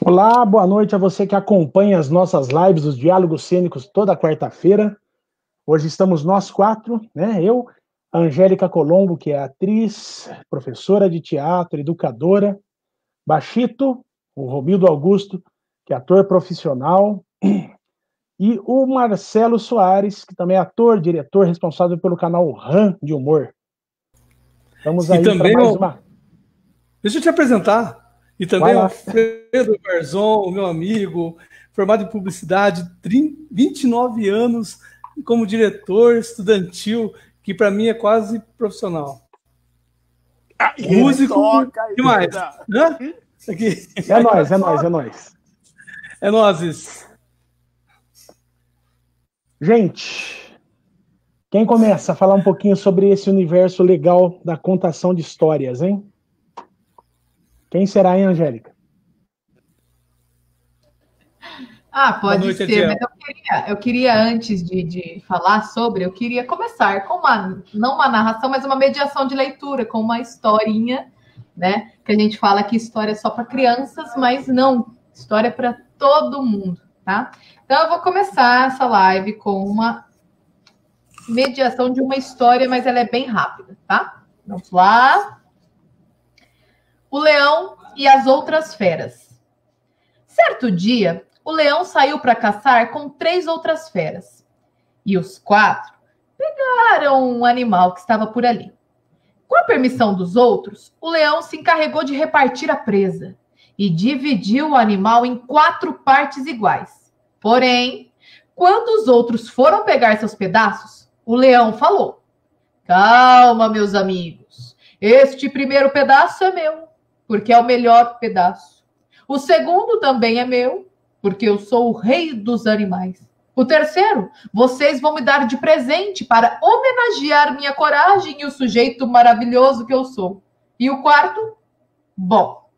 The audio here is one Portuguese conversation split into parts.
Olá, boa noite a você que acompanha as nossas lives dos Diálogos Cênicos toda quarta-feira. Hoje estamos nós quatro, né? Eu, a Angélica Colombo, que é atriz, professora de teatro, educadora, Bachito, o Romildo Augusto, que é ator profissional, e o Marcelo Soares, que também é ator, diretor, responsável pelo canal RAM de Humor. Vamos E aí para também, mais uma. deixa eu te apresentar. E Vai também lá. Alfredo Garzon, meu amigo, formado em publicidade, 29 anos como diretor estudantil, que para mim é quase profissional. E ele Músico, toca demais. ainda. Aqui. É nóis, é nóis, é nóis. É nozes. Gente, quem começa a falar um pouquinho sobre esse universo legal da contação de histórias, hein? Quem será, hein, Angélica? Pode noite, ser, Adiel. mas eu queria antes de falar sobre, eu queria começar com não uma narração, mas uma mediação de leitura, com uma historinha, né? Que a gente fala que história é só para crianças, mas não, história é para todo mundo, tá? Então eu vou começar essa live com uma mediação de uma história, mas ela é bem rápida, tá? Vamos lá. O Leão e as Outras Feras. Certo dia, o leão saiu para caçar com 3 outras feras. E os 4 pegaram um animal que estava por ali. Com a permissão dos outros, o leão se encarregou de repartir a presa e dividiu o animal em 4 partes iguais. Porém, quando os outros foram pegar seus pedaços, o leão falou: "Calma, meus amigos. Este primeiro pedaço é meu, porque é o melhor pedaço. O segundo também é meu, porque eu sou o rei dos animais. O terceiro, vocês vão me dar de presente para homenagear minha coragem e o sujeito maravilhoso que eu sou. E o quarto? Bom,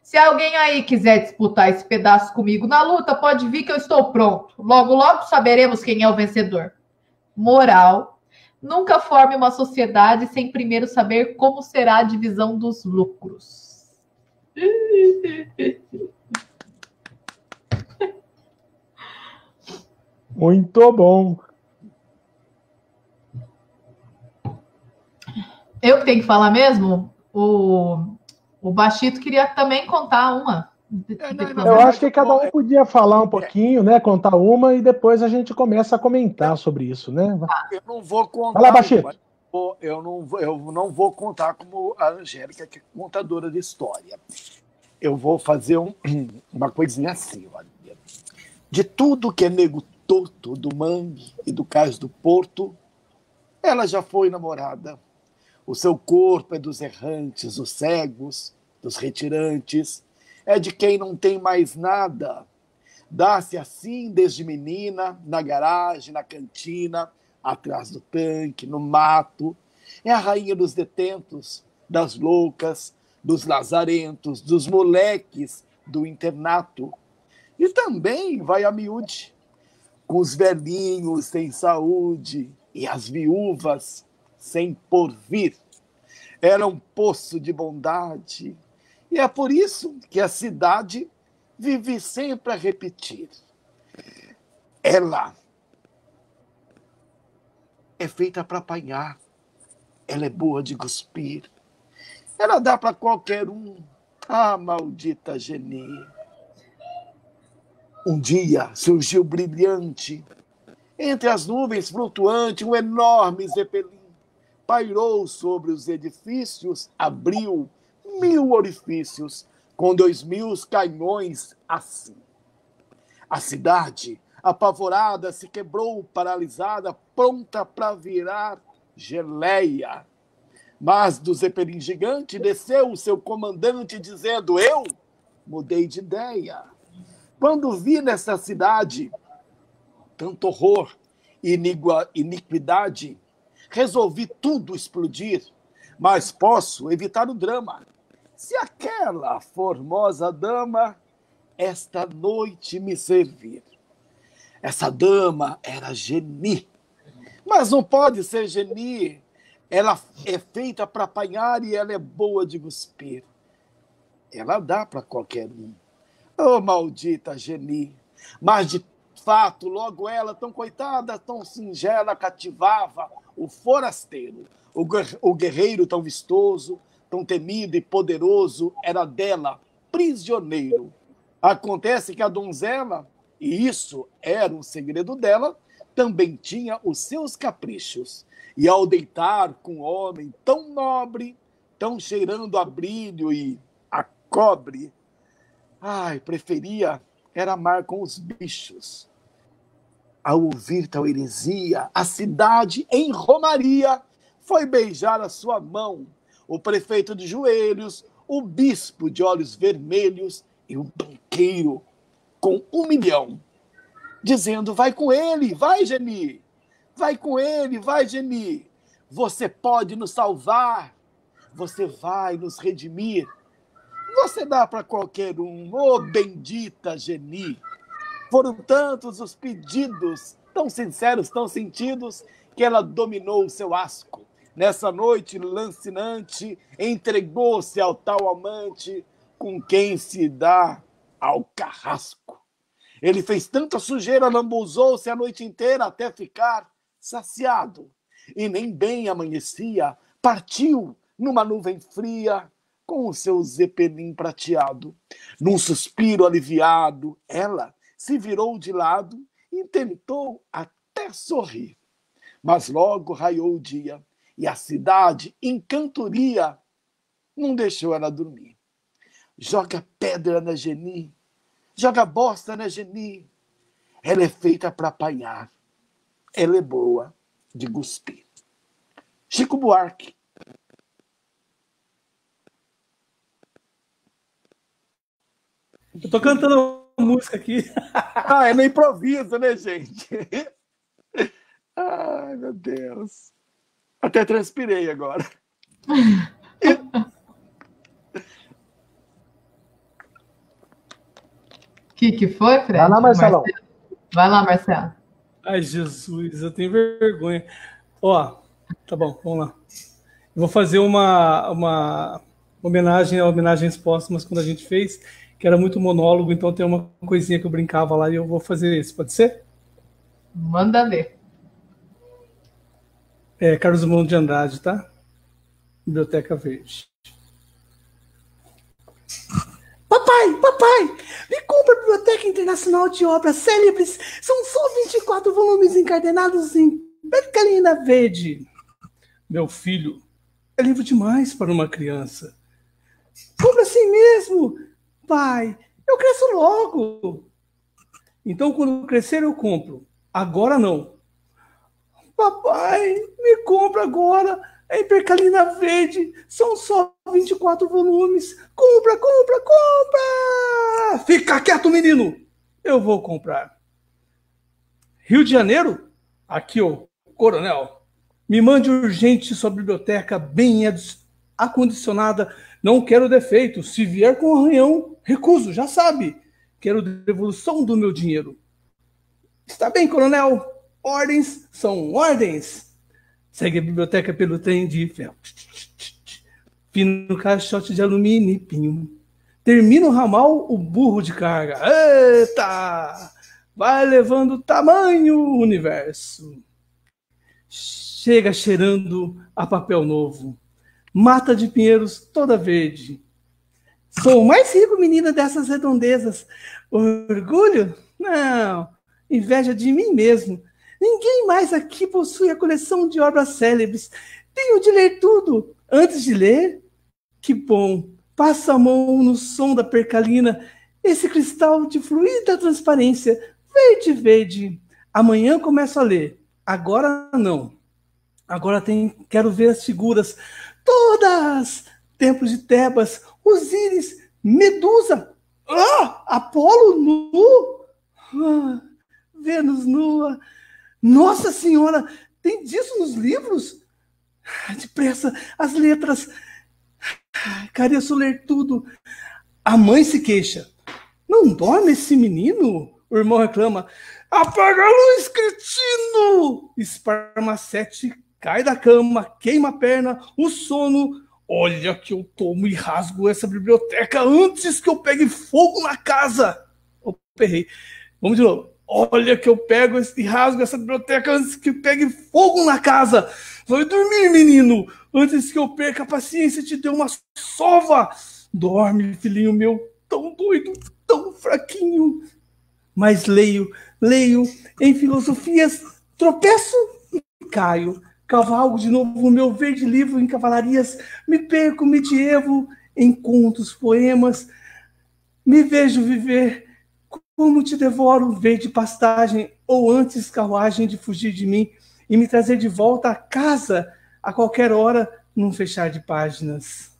se alguém aí quiser disputar esse pedaço comigo na luta, pode vir que eu estou pronto. Logo, logo saberemos quem é o vencedor. Moral: nunca forme uma sociedade sem primeiro saber como será a divisão dos lucros." Muito bom. Eu que tenho que falar mesmo? O Bachito queria também contar uma. Eu acho que cada um podia falar um pouquinho, né? Contar uma e depois a gente começa a comentar sobre isso, né? Eu não vou contar. Vai lá, Bachito. Eu não vou contar como a Angélica, que é contadora de história. Eu vou fazer uma coisinha assim, olha. De tudo que é nego torto, do mangue e do cais do porto, ela já foi namorada. O seu corpo é dos errantes, dos cegos, dos retirantes, é de quem não tem mais nada. Dá-se assim desde menina, na garagem, na cantina, atrás do tanque, no mato. É a rainha dos detentos, das loucas, dos lazarentos, dos moleques do internato. E também vai a miúde, com os velhinhos sem saúde e as viúvas sem porvir. Era um poço de bondade. E é por isso que a cidade vive sempre a repetir: ela é feita para apanhar, ela é boa de cuspir, ela dá para qualquer um. Ah, maldita Geni. Um dia surgiu brilhante, entre as nuvens flutuante, um enorme zeppelin. Pairou sobre os edifícios, abriu 1000 orifícios, com 2000 canhões assim. A cidade, apavorada, se quebrou, paralisada, pronta para virar geleia. Mas do zeppelin gigante desceu o seu comandante, dizendo: eu mudei de ideia. Quando vi nessa cidade tanto horror e iniquidade, resolvi tudo explodir, mas posso evitar o drama. Se aquela formosa dama esta noite me servir. Essa dama era Geni, mas não pode ser Geni. Ela é feita para apanhar e ela é boa de cuspir. Ela dá para qualquer um. Oh, maldita Geni! Mas, de fato, logo ela, tão coitada, tão singela, cativava o forasteiro. O guerreiro tão vistoso, tão temido e poderoso, era dela prisioneiro. Acontece que a donzela, e isso era um segredo dela, também tinha os seus caprichos. E ao deitar com um homem tão nobre, tão cheirando a brilho e a cobre, preferia era amar com os bichos. Ao ouvir tal heresia, a cidade em romaria foi beijar a sua mão, o prefeito de joelhos, o bispo de olhos vermelhos e o banqueiro com 1 milhão, dizendo: vai com ele, vai, Geni, vai com ele, vai, Geni, você pode nos salvar, você vai nos redimir, você dá para qualquer um, ô bendita Geni. Foram tantos os pedidos, tão sinceros, tão sentidos, que ela dominou o seu asco. Nessa noite lancinante, entregou-se ao tal amante com quem se dá ao carrasco. Ele fez tanta sujeira, lambuzou-se a noite inteira até ficar saciado. E nem bem amanhecia, partiu numa nuvem fria com o seu zeppelin prateado. Num suspiro aliviado, ela se virou de lado e tentou até sorrir. Mas logo raiou o dia e a cidade, em cantoria, não deixou ela dormir. Joga pedra na Geni, joga bosta na Geni. Ela é feita para apanhar, ela é boa de cuspir. Chico Buarque. Eu tô cantando uma música aqui. É no improviso, né, gente? Ai, meu Deus. Até transpirei agora. O que foi, Fred? Vai lá, Marcelão. Vai lá, Marcelo. Ai, Jesus, eu tenho vergonha. Ó, tá bom, vamos lá. Eu vou fazer uma homenagem a homenagens póstumas quando a gente fez, que era muito monólogo, então tem uma coisinha que eu brincava lá e eu vou fazer isso, pode ser? Manda ver. Carlos Drummond de Andrade, tá? Biblioteca Verde. Papai, me compra a Biblioteca Internacional de Obras Célebres. São só 24 volumes encadernados em percalina verde. Meu filho, é livro demais para uma criança. Compra assim mesmo, pai. Eu cresço logo. Então, quando crescer, eu compro. Agora não. Papai, me compra agora. É em percalina verde. São só 24 volumes. Compra. Fica quieto, menino. Eu vou comprar. Rio de Janeiro? Aqui, ô, coronel. Me mande urgente sua biblioteca bem acondicionada. Não quero defeito. Se vier com arranhão, recuso, já sabe. Quero devolução do meu dinheiro. Está bem, coronel. Ordens são ordens. Segue a biblioteca pelo trem de ferro. Fino caixote de alumínio e pinho. Termina o ramal, o burro de carga. Eita! Vai levando tamanho o universo. Chega cheirando a papel novo. Mata de pinheiros toda verde. Sou o mais rico menina dessas redondezas. Orgulho? Não. Inveja de mim mesmo. Ninguém mais aqui possui a coleção de obras célebres. Tenho de ler tudo. Antes de ler, que bom. Passa a mão no som da percalina. Esse cristal de fluida transparência. Verde. Amanhã começo a ler. Agora não. Agora quero ver as figuras. Todas! Templos de Tebas, Osíris, Medusa. Apolo nu. Vênus nua. Nossa Senhora, tem disso nos livros? Depressa, as letras. Careço ler tudo. A mãe se queixa. Não dorme esse menino? O irmão reclama. Apaga a luz, cretino! Esparmacete cai da cama, queima a perna, o sono Olha que eu tomo e rasgo essa biblioteca antes que eu pegue fogo na casa. Eu perrei. Vamos de novo. Olha que eu pego e rasgo essa biblioteca antes que pegue fogo na casa. Vai dormir, menino, antes que eu perca a paciência e te dê uma sova. Dorme, filhinho meu, tão doido, tão fraquinho. Mas leio em filosofias, tropeço e caio. Cavalgo de novo o meu verde livro em cavalarias, me perco medievo em contos, poemas, me vejo viver como te devoro, verde pastagem, ou antes carruagem de fugir de mim e me trazer de volta a casa a qualquer hora num fechar de páginas.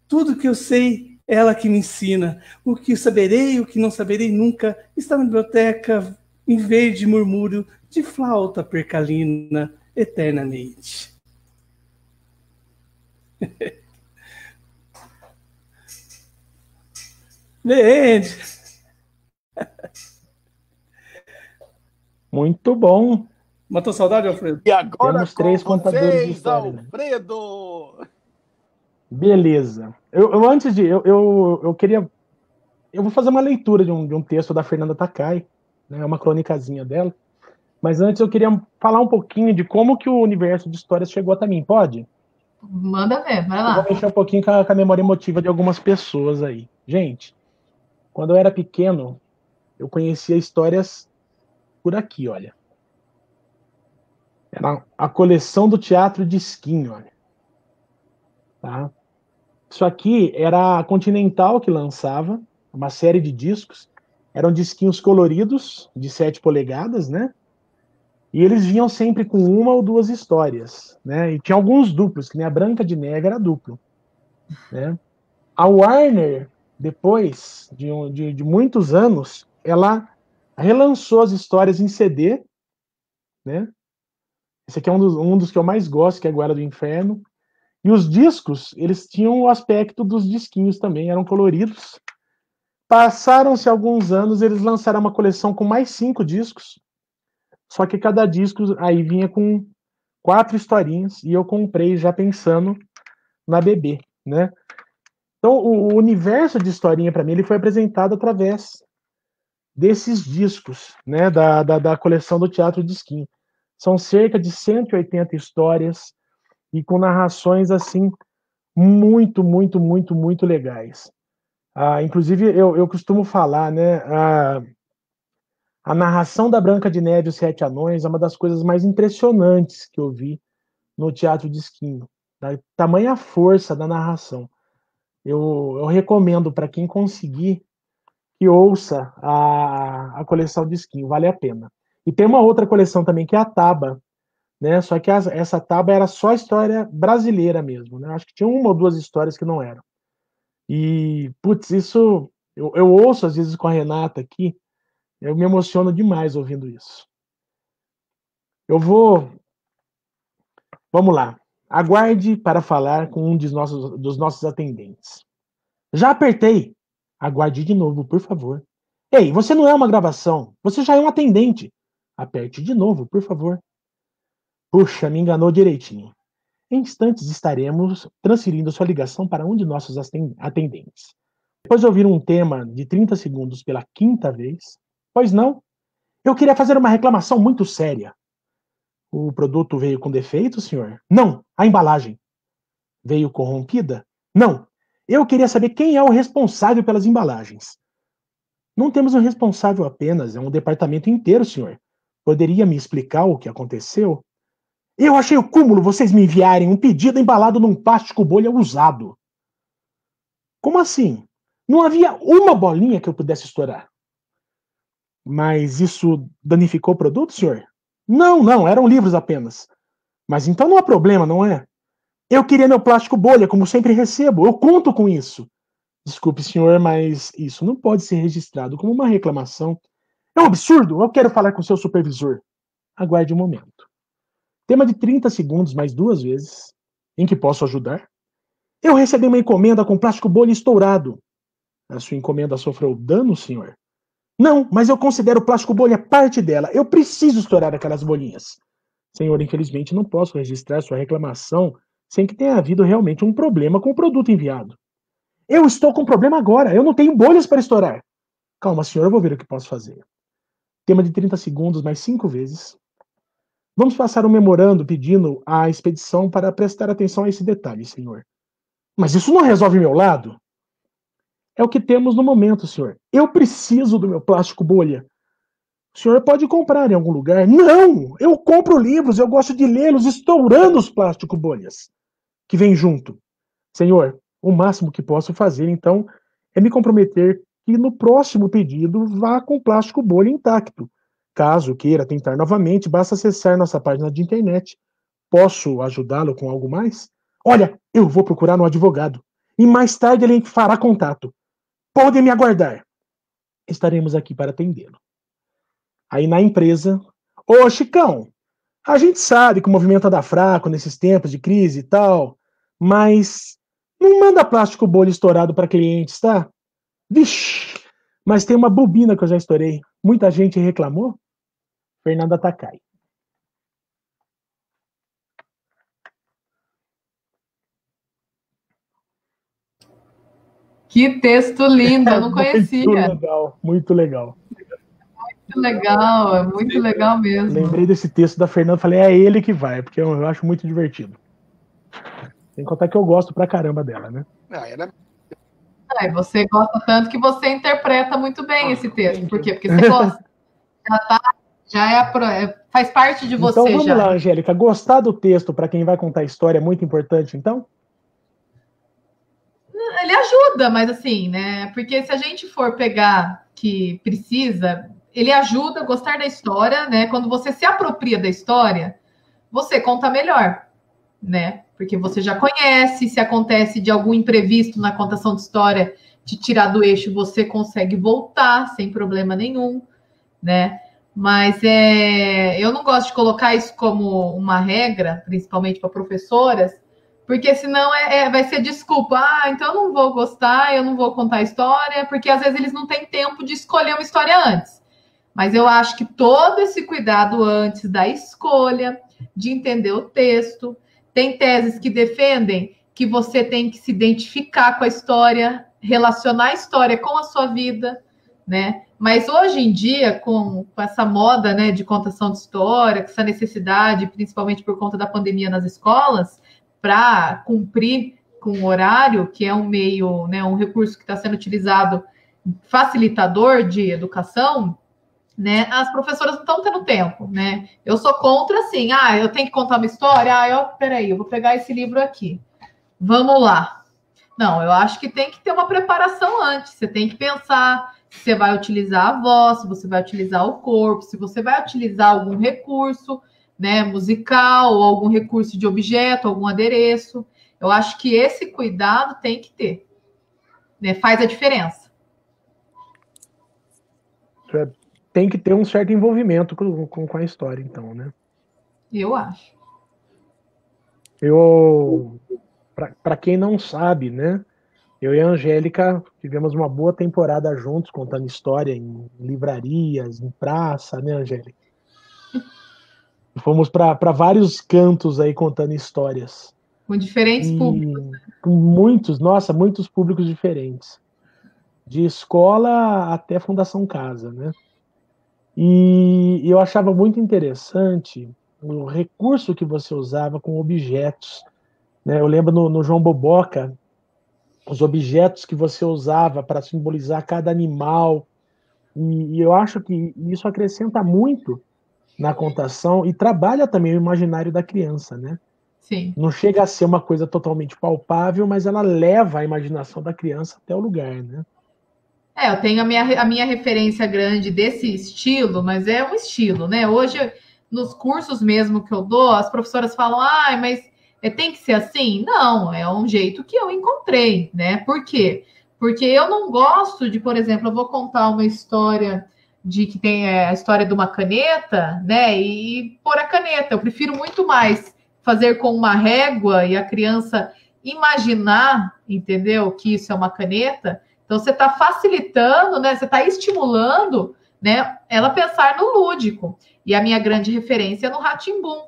Tudo que eu sei, ela que me ensina. O que saberei, o que não saberei nunca, está na biblioteca em verde murmúrio de flauta percalina eternamente. Leende. Muito bom. Matou saudade, Alfredo? E agora Temos 3 com contadores de vocês, história, né? Alfredo! Beleza. Eu queria. Eu vou fazer uma leitura de um texto da Fernanda Takai, né? Uma crônicazinha dela. Mas antes eu queria falar um pouquinho de como que o universo de histórias chegou até mim. Pode? Manda ver, vai Eu lá. vou mexer um pouquinho com a memória emotiva de algumas pessoas aí. Gente, quando eu era pequeno, eu conhecia histórias por aqui, olha. Era a coleção do Teatro Disquinho, olha. Tá? Isso aqui era a Continental que lançava uma série de discos. Eram disquinhos coloridos, de 7 polegadas, né? E eles vinham sempre com uma ou duas histórias, né? E tinha alguns duplos, que nem a Branca de Neve era duplo, né? A Warner, depois de muitos anos, ela relançou as histórias em CD, né? Esse aqui é um dos que eu mais gosto, que é Guerra do Inferno. E os discos, eles tinham o aspecto dos disquinhos também, eram coloridos. Passaram-se alguns anos, eles lançaram uma coleção com mais 5 discos, só que cada disco aí vinha com 4 historinhas, e eu comprei já pensando na bebê, né? Então, o universo de historinha, para mim, ele foi apresentado através desses discos, né, da coleção do Teatro Disquinho. São cerca de 180 histórias, e com narrações, assim, muito, muito, muito, muito legais. Inclusive, eu costumo falar, né, a narração da Branca de Neve e os Sete Anões é uma das coisas mais impressionantes que eu vi no Teatro Disquinho. Da tamanha força da narração. Eu recomendo para quem conseguir que ouça a coleção Disquinho, vale a pena. E tem uma outra coleção também, que é a Taba, né? Só que essa Taba era só história brasileira mesmo, né? Acho que tinha uma ou duas histórias que não eram. E, putz, isso eu ouço às vezes com a Renata aqui, eu me emociono demais ouvindo isso. Vamos lá. Aguarde para falar com um dos nossos atendentes. Já apertei. Aguarde de novo, por favor. Ei, você não é uma gravação. Você já é um atendente. Aperte de novo, por favor. Puxa, me enganou direitinho. Em instantes estaremos transferindo sua ligação para um de nossos atendentes. Depois de ouvir um tema de 30 segundos pela quinta vez, pois não? Eu queria fazer uma reclamação muito séria. O produto veio com defeito, senhor? Não, a embalagem. Veio corrompida? Não. Eu queria saber quem é o responsável pelas embalagens. Não temos um responsável apenas, é um departamento inteiro, senhor. Poderia me explicar o que aconteceu? Eu achei o cúmulo vocês me enviarem um pedido embalado num plástico bolha usado. Como assim? Não havia uma bolinha que eu pudesse estourar. Mas isso danificou o produto, senhor? Não, eram livros apenas. Mas então não há problema, não é? Eu queria meu plástico bolha, como sempre recebo. Eu conto com isso. Desculpe, senhor, mas isso não pode ser registrado como uma reclamação. É um absurdo. Eu quero falar com seu supervisor. Aguarde um momento. Tema de 30 segundos mais 2 vezes. Em que posso ajudar? Eu recebi uma encomenda com plástico bolha estourado. A sua encomenda sofreu dano, senhor? Não, mas eu considero o plástico bolha parte dela. Eu preciso estourar aquelas bolinhas. Senhor, infelizmente não posso registrar sua reclamação sem que tenha havido realmente um problema com o produto enviado. Eu estou com problema agora, eu não tenho bolhas para estourar. Calma, senhor, eu vou ver o que posso fazer. Tema de 30 segundos, mais 5 vezes. Vamos passar um memorando pedindo à expedição para prestar atenção a esse detalhe, senhor. Mas isso não resolve meu lado? É o que temos no momento, senhor. Eu preciso do meu plástico bolha. O senhor pode comprar em algum lugar? Não! Eu compro livros, eu gosto de lê-los estourando os plástico bolhas que vem junto. Senhor, o máximo que posso fazer, então, é me comprometer que no próximo pedido vá com plástico bolha intacto. Caso queira tentar novamente, basta acessar nossa página de internet. Posso ajudá-lo com algo mais? Olha, eu vou procurar no advogado. E mais tarde ele fará contato. Podem me aguardar. Estaremos aqui para atendê-lo. Aí na empresa... Ô, Chicão, a gente sabe que o movimento anda fraco nesses tempos de crise e tal, mas não manda plástico bolha estourado para clientes, tá? Vixe, mas tem uma bobina que eu já estourei. Muita gente reclamou? Fernanda Takai. Que texto lindo, eu não conhecia. Muito legal, muito legal. Muito legal, é muito legal mesmo. Lembrei desse texto da Fernanda, falei, é ele que vai, porque eu acho muito divertido. Sem contar que eu gosto pra caramba dela, né? Você gosta tanto que você interpreta muito bem esse texto. Por quê? Porque você gosta. Faz parte de você. Então vamos já. lá, Angélica. Gostar do texto para quem vai contar a história é muito importante, então? Ele ajuda, mas assim, né? Porque se a gente for pegar que precisa, ele ajuda a gostar da história, né? Quando você se apropria da história, você conta melhor, né? Porque você já conhece, se acontece de algum imprevisto na contação de história, te tirar do eixo, você consegue voltar sem problema nenhum, né? Mas eu não gosto de colocar isso como uma regra, principalmente para professoras, porque senão vai ser desculpa. Então eu não vou gostar, eu não vou contar a história, porque às vezes eles não têm tempo de escolher uma história antes. Mas eu acho que todo esse cuidado antes da escolha, de entender o texto. Tem teses que defendem que você tem que se identificar com a história, relacionar a história com a sua vida, né? Mas hoje em dia, com essa moda, né, de contação de história, com essa necessidade, principalmente por conta da pandemia nas escolas, para cumprir com o horário, que é um meio, né, um recurso que está sendo utilizado facilitador de educação, né, as professoras não estão tendo tempo, né? Eu sou contra, assim, eu tenho que contar uma história, peraí, eu vou pegar esse livro aqui. Vamos lá. Não, eu acho que tem que ter uma preparação antes. Você tem que pensar se você vai utilizar a voz, se você vai utilizar o corpo, se você vai utilizar algum recurso, né, musical, ou algum recurso de objeto, algum adereço. Eu acho que esse cuidado tem que ter, né? Faz a diferença. Tem que ter um certo envolvimento com a história, então, né? Eu acho. Para quem não sabe, né? Eu e a Angélica tivemos uma boa temporada juntos, contando história em livrarias, em praça, né, Angélica? Fomos para vários cantos aí contando histórias. Com diferentes públicos. Com muitos públicos diferentes. De escola até Fundação Casa, né? E eu achava muito interessante o recurso que você usava com objetos, né? Eu lembro no João Boboca, os objetos que você usava para simbolizar cada animal, e eu acho que isso acrescenta muito na contação e trabalha também o imaginário da criança, né? Sim. Não chega a ser uma coisa totalmente palpável, mas ela leva a imaginação da criança até o lugar, né? Eu tenho a minha referência grande desse estilo, mas é um estilo, né? Hoje, nos cursos mesmo que eu dou, as professoras falam, mas tem que ser assim? Não, é um jeito que eu encontrei, né? Por quê? Porque eu não gosto de, por exemplo, eu vou contar uma história de que tem a história de uma caneta, né? E pôr a caneta. Eu prefiro muito mais fazer com uma régua e a criança imaginar, entendeu? Que isso é uma caneta. Então, você está facilitando, né? Você está estimulando, né? Ela pensar no lúdico. E a minha grande referência é no Rá-Tim-Bum,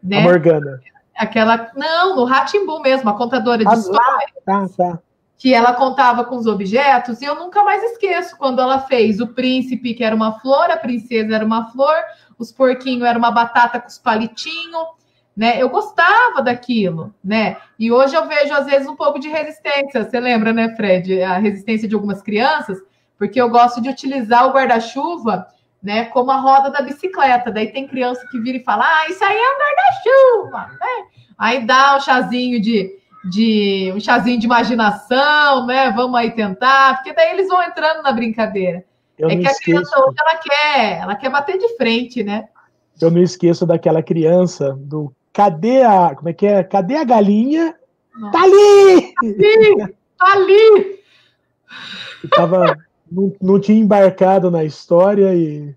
né? A Morgana. Aquela, não, no Rá-Tim-Bum mesmo, a contadora de história. Tá. Que ela contava com os objetos, e eu nunca mais esqueço quando ela fez o príncipe, que era uma flor, a princesa era uma flor, os porquinhos era uma batata com os palitinhos, né? Eu gostava daquilo, né? E hoje eu vejo, às vezes, um pouco de resistência. Você lembra, né, Fred? A resistência de algumas crianças, porque eu gosto de utilizar o guarda-chuva, né, como a roda da bicicleta. Daí tem criança que vira e fala, isso aí é um guarda-chuva, né? Aí dá um chazinho um chazinho de imaginação, né? Vamos aí tentar, porque daí eles vão entrando na brincadeira. É que a criança hoje ela quer bater de frente, né? Eu não esqueço daquela criança do cadê a, como é que é? Cadê a galinha? Nossa. Tá ali! Tá ali! Não tinha embarcado na história e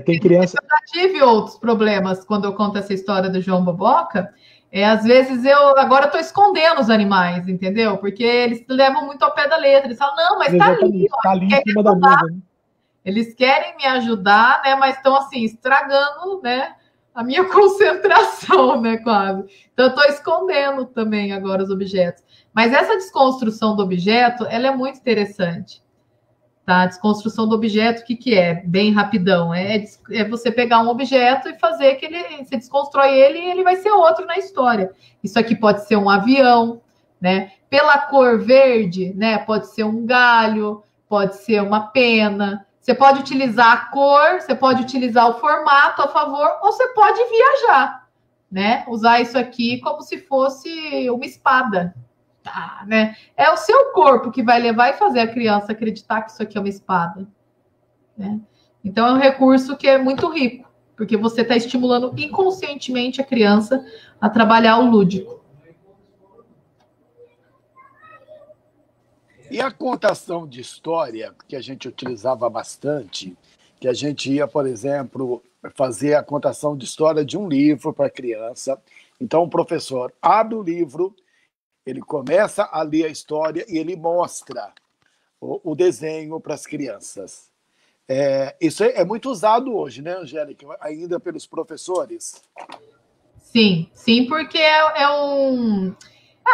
tem criança. Eu já tive outros problemas quando eu conto essa história do João Boboca. Às vezes agora estou escondendo os animais, entendeu? Porque eles levam muito ao pé da letra. Eles falam, não, mas exatamente, tá ali em cima da mesa, né? Eles querem me ajudar, né? Mas estão assim, estragando, né? A minha concentração, né? Quase. Então, eu estou escondendo também agora os objetos. Mas essa desconstrução do objeto, ela é muito interessante. Tá? A desconstrução do objeto, o que é? Bem rapidão. É você pegar um objeto e fazer que você desconstrói ele e ele vai ser outro na história. Isso aqui pode ser um avião, né? Pela cor verde, né? Pode ser um galho, pode ser uma pena. Você pode utilizar a cor, você pode utilizar o formato a favor, ou você pode viajar, né? Usar isso aqui como se fosse uma espada. Tá, né? É o seu corpo que vai levar e fazer a criança acreditar que isso aqui é uma espada, né? Então é um recurso que é muito rico, porque você está estimulando inconscientemente a criança a trabalhar o lúdico. E a contação de história, que a gente utilizava bastante, que a gente ia, por exemplo, fazer a contação de história de um livro para a criança. Então o professor abre o livro, ele começa a ler a história e ele mostra o desenho para as crianças. Isso é muito usado hoje, né, Angélica? Ainda pelos professores. Sim, porque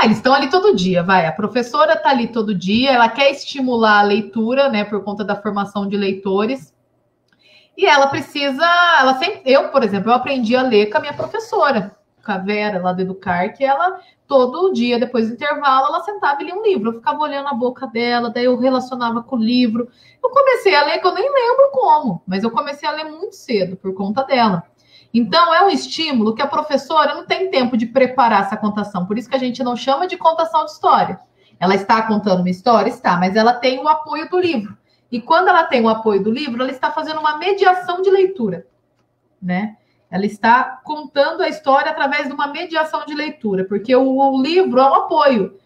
eles estão ali todo dia, vai. A professora está ali todo dia, ela quer estimular a leitura, né, por conta da formação de leitores. E ela precisa, eu, por exemplo, eu aprendi a ler com a minha professora, com a Vera, lá do Educar, que ela, todo dia, depois do intervalo, ela sentava e lia um livro. Eu ficava olhando a boca dela, daí eu relacionava com o livro. Eu comecei a ler, que eu nem lembro como, mas eu comecei a ler muito cedo, por conta dela. Então, é um estímulo que a professora não tem tempo de preparar essa contação. Por isso que a gente não chama de contação de história. Ela está contando uma história? Está, mas ela tem o apoio do livro. E quando ela tem o apoio do livro, ela está fazendo uma mediação de leitura, né? Ela está contando a história através de uma mediação de leitura, porque o livro é um apoio.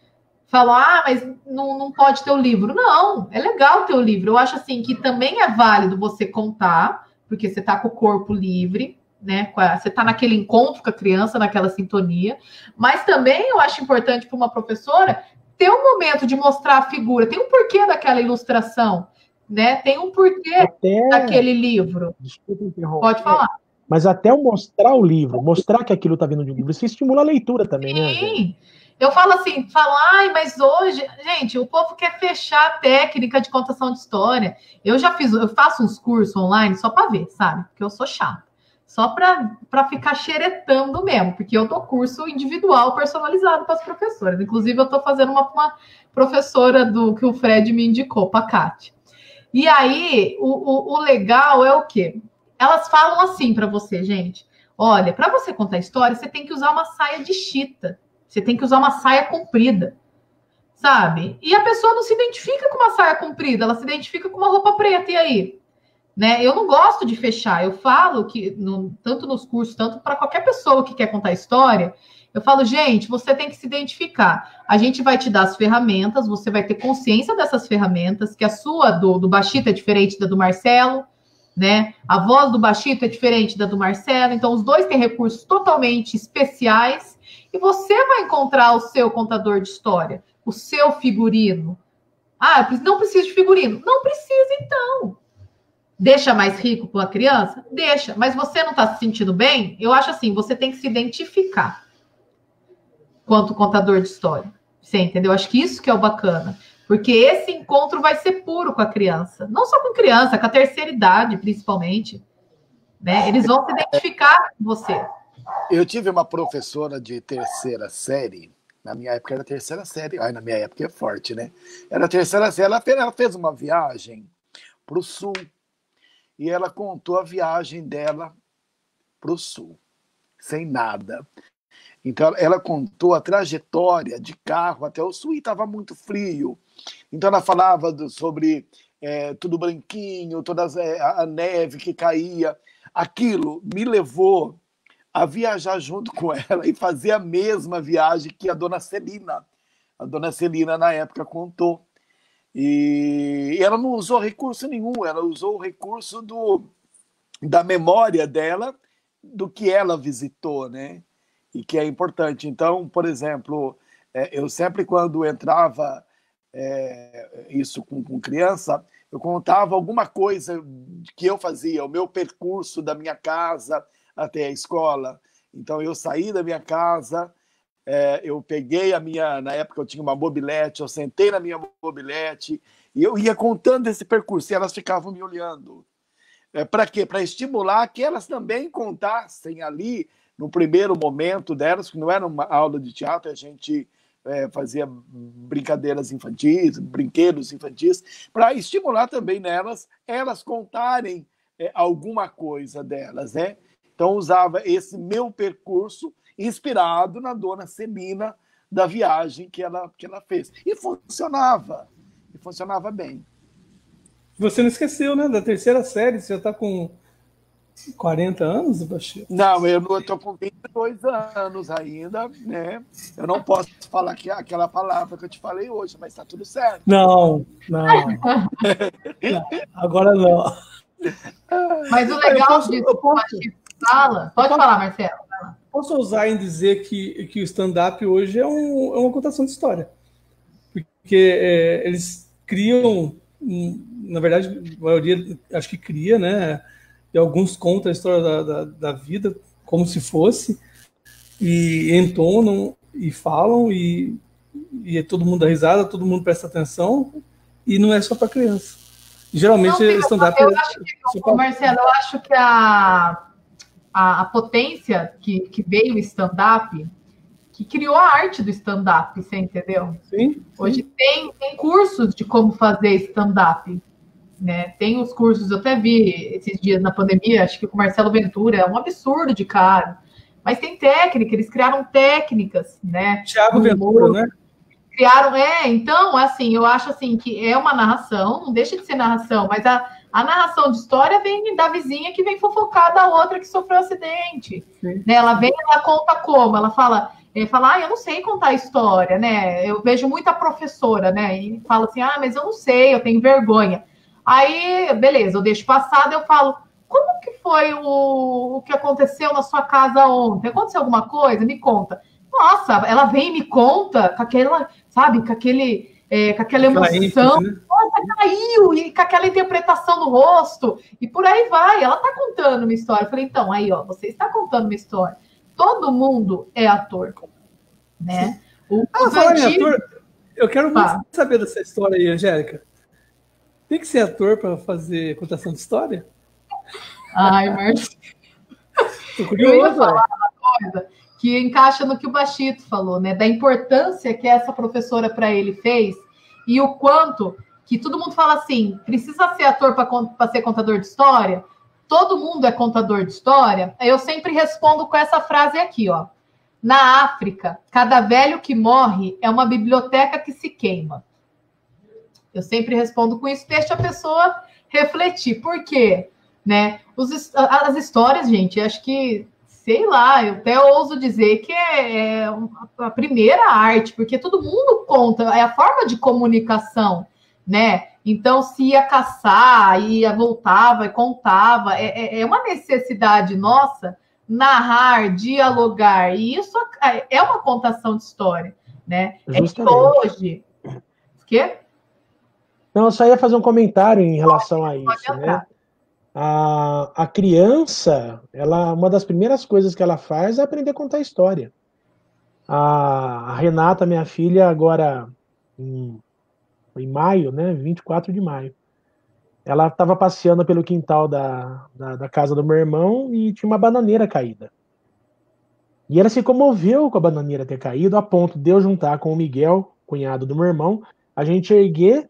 Falam, mas não pode ter o livro. Não, é legal ter o livro. Eu acho assim que também é válido você contar, porque você está com o corpo livre, né? Você está naquele encontro com a criança, naquela sintonia. Mas também eu acho importante para uma professora ter um momento de mostrar a figura. Tem um porquê daquela ilustração, né? Tem um porquê daquele livro. Desculpa interromper. Pode falar. Mas até eu mostrar o livro, mostrar que aquilo está vindo de um livro, isso estimula a leitura também, né? Sim. Eu falo assim, mas hoje, gente, o povo quer fechar a técnica de contação de história. Eu faço uns cursos online só para ver, sabe? Porque eu sou chata. Só para ficar xeretando mesmo, porque eu dou curso individual, personalizado para as professoras. Inclusive, eu estou fazendo uma professora que o Fred me indicou, para a Kátia. E aí, o legal é o quê? Elas falam assim para você, gente. Olha, para você contar história, você tem que usar uma saia de chita. Você tem que usar uma saia comprida, sabe? E a pessoa não se identifica com uma saia comprida, ela se identifica com uma roupa preta, e aí? Né? Eu não gosto de fechar, eu falo que, tanto nos cursos, tanto para qualquer pessoa que quer contar história, eu falo, gente, você tem que se identificar. A gente vai te dar as ferramentas, você vai ter consciência dessas ferramentas, que a sua do Baixito é diferente da do Marcelo, né? A voz do Baixito é diferente da do Marcelo, então os dois têm recursos totalmente especiais, e você vai encontrar o seu contador de história, o seu figurino. Não preciso de figurino. Não precisa, então. Deixa mais rico para a criança? Deixa. Mas você não está se sentindo bem? Eu acho assim, você tem que se identificar quanto contador de história. Você entendeu? Acho que isso que é o bacana. Porque esse encontro vai ser puro com a criança. Não só com criança, com a terceira idade, principalmente. Né? Eles vão se identificar com você. Eu tive uma professora de terceira série. Na minha época era terceira série. Ai, na minha época é forte, né? Era terceira série. Ela fez uma viagem para o sul. E ela contou a viagem dela para o sul. Sem nada. Então, ela contou a trajetória de carro até o sul e estava muito frio. Então, ela falava sobre tudo branquinho, toda a neve que caía. Aquilo me levou a viajar junto com ela e fazer a mesma viagem que a dona Celina. A dona Celina, na época, contou. E ela não usou recurso nenhum, ela usou o recurso da memória dela, do que ela visitou, né? E que é importante. Então, por exemplo, eu sempre, quando entrava isso com criança, eu contava alguma coisa que eu fazia, o meu percurso da minha casa até a escola. Então, eu saí da minha casa, eu peguei na época eu tinha uma mobilete, eu sentei na minha mobilete e eu ia contando esse percurso e elas ficavam me olhando. Para quê? Para estimular que elas também contassem ali, no primeiro momento delas, que não era uma aula de teatro, a gente fazia brincadeiras infantis, brinquedos infantis, para estimular também nelas, elas contarem alguma coisa delas, né? Então, usava esse meu percurso inspirado na dona Celina, da viagem que ela fez. E funcionava bem. Você não esqueceu, né? Da terceira série, você já está com 40 anos, Bachir? Não, eu estou com 22 anos ainda, né? Eu não posso falar aquela palavra que eu te falei hoje, mas está tudo certo. Não. Agora não. Mas o legal disso que o Bachir fala... Pode falar, Marcelo. Posso ousar em dizer que o stand-up hoje é uma contação de história. Porque eles criam, na verdade, a maioria acho que cria, né? E alguns contam a história da vida como se fosse, e entonam, e falam, e todo mundo dá risada, todo mundo presta atenção, e não é só para criança. Geralmente, stand-up... Marcelo, eu acho que a potência que veio o stand-up, que criou a arte do stand-up, você entendeu? Sim. Hoje tem cursos de como fazer stand-up, né? Tem os cursos, eu até vi esses dias na pandemia, acho que com o Marcelo Ventura, é um absurdo de caro. Mas tem técnica, eles criaram técnicas, né? Thiago Ventura, né? Criaram, então, assim, eu acho assim que é uma narração, não deixa de ser narração, mas a narração de história vem da vizinha que vem fofocar da outra que sofreu acidente. Né? Ela vem, ela conta como? Ela fala, eu não sei contar história, né? Eu vejo muita professora, né? E fala assim, mas eu não sei, eu tenho vergonha. Aí, beleza, eu deixo passado, eu falo, como que foi o que aconteceu na sua casa ontem? Aconteceu alguma coisa? Me conta. Nossa, ela vem e me conta com aquela, sabe, com aquela emoção. Né? Nossa, caiu! E com aquela interpretação no rosto. E por aí vai. Ela tá contando uma história. Eu falei, então, aí, ó, você está contando uma história. Todo mundo é ator. Né? Falar em ator, eu quero muito saber dessa história aí, Angélica. Tem que ser ator para fazer contação de história? Ai, Marcelo. Tô curioso. Eu ia falar uma coisa que encaixa no que o Bachito falou, né? Da importância que essa professora para ele fez e o quanto que todo mundo fala assim, precisa ser ator para ser contador de história? Todo mundo é contador de história? Eu sempre respondo com essa frase aqui, ó. Na África, cada velho que morre é uma biblioteca que se queima. Eu sempre respondo com isso, deixa a pessoa refletir. Por quê? Né? As histórias, gente, acho que, sei lá, eu até ouso dizer que é a primeira arte, porque todo mundo conta, é a forma de comunicação, né? Então, se ia caçar, voltava e contava, é uma necessidade nossa narrar, dialogar, e isso é uma contação de história, né? Justamente. É que hoje... O quê? Não, eu só ia fazer um comentário em relação a isso, né? A criança, uma das primeiras coisas que ela faz é aprender a contar história. A Renata, minha filha, agora em maio, né, 24 de maio, ela estava passeando pelo quintal da casa do meu irmão e tinha uma bananeira caída. E ela se comoveu com a bananeira ter caído, a ponto de eu juntar com o Miguel, cunhado do meu irmão, a gente erguer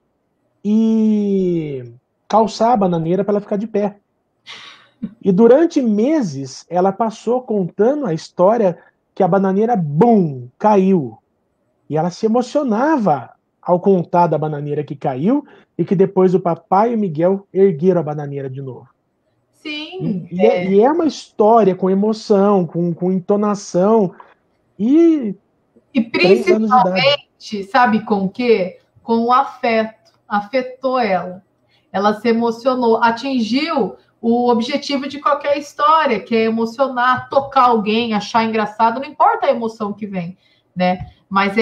e calçar a bananeira para ela ficar de pé. E durante meses ela passou contando a história que a bananeira, bum, caiu. E ela se emocionava ao contar da bananeira que caiu e que depois o papai e o Miguel ergueram a bananeira de novo. Sim. E é uma história com emoção, com entonação. E 3 anos de idade. Principalmente, sabe com o quê? Com o afeto. Afetou ela. Ela se emocionou, atingiu o objetivo de qualquer história, que é emocionar, tocar alguém, achar engraçado, não importa a emoção que vem, né? Mas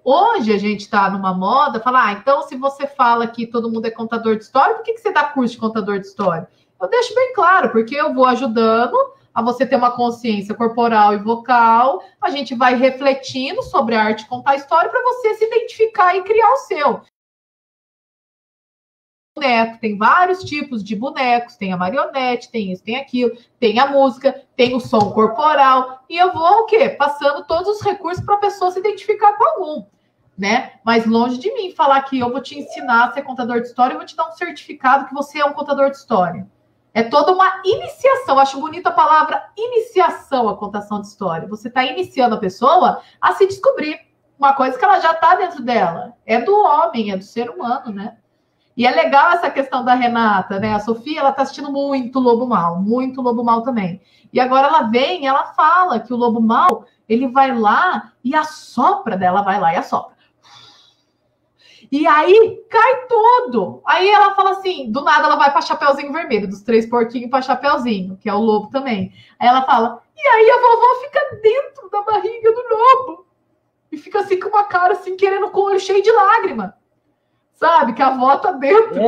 hoje a gente está numa moda, falar, então se você fala que todo mundo é contador de história, por que você dá curso de contador de história? Eu deixo bem claro, porque eu vou ajudando a você ter uma consciência corporal e vocal, a gente vai refletindo sobre a arte de contar história para você se identificar e criar o seu. Boneco, tem vários tipos de bonecos, tem a marionete, tem isso, tem aquilo, tem a música, tem o som corporal, e eu vou o quê? Passando todos os recursos para a pessoa se identificar com algum, né? Mas longe de mim falar que eu vou te ensinar a ser contador de história, eu vou te dar um certificado que você é um contador de história. É toda uma iniciação, acho bonita a palavra iniciação, a contação de história. Você está iniciando a pessoa a se descobrir uma coisa que ela já está dentro dela. É do homem, é do ser humano, né? E é legal essa questão da Renata, né? A Sofia, ela tá assistindo muito Lobo Mal também. E agora ela vem, ela fala que o Lobo Mal, ele vai lá e assopra dela, vai lá e assopra. E aí cai tudo. Aí ela fala assim, do nada ela vai para Chapeuzinho Vermelho, dos 3 porquinhos para Chapeuzinho, que é o lobo também. Aí ela fala, e aí a vovó fica dentro da barriga do lobo. E fica assim com uma cara assim, querendo comer, cheio de lágrima. Sabe, que a avó tá dentro.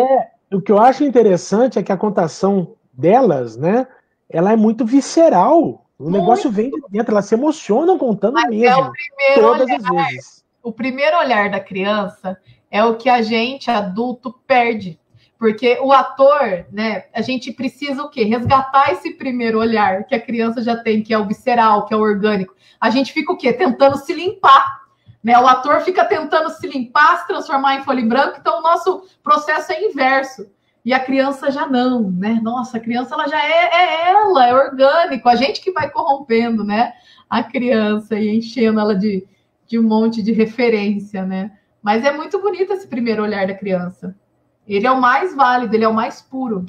O que eu acho interessante é que a contação delas, né, ela é muito visceral. O negócio vem de dentro, elas se emocionam contando mesmo. Todas as vezes. O primeiro olhar da criança é o que a gente, adulto, perde. Porque o ator, né, a gente precisa o quê? Resgatar esse primeiro olhar que a criança já tem, que é o visceral, que é o orgânico. A gente fica o quê? Tentando se limpar. Né? O ator fica tentando se limpar, se transformar em folha em branco, então o nosso processo é inverso. E a criança já não, né? Nossa, a criança ela já é orgânico, a gente que vai corrompendo, né? A criança e enchendo ela de um monte de referência, né? Mas é muito bonito esse primeiro olhar da criança. Ele é o mais válido, ele é o mais puro.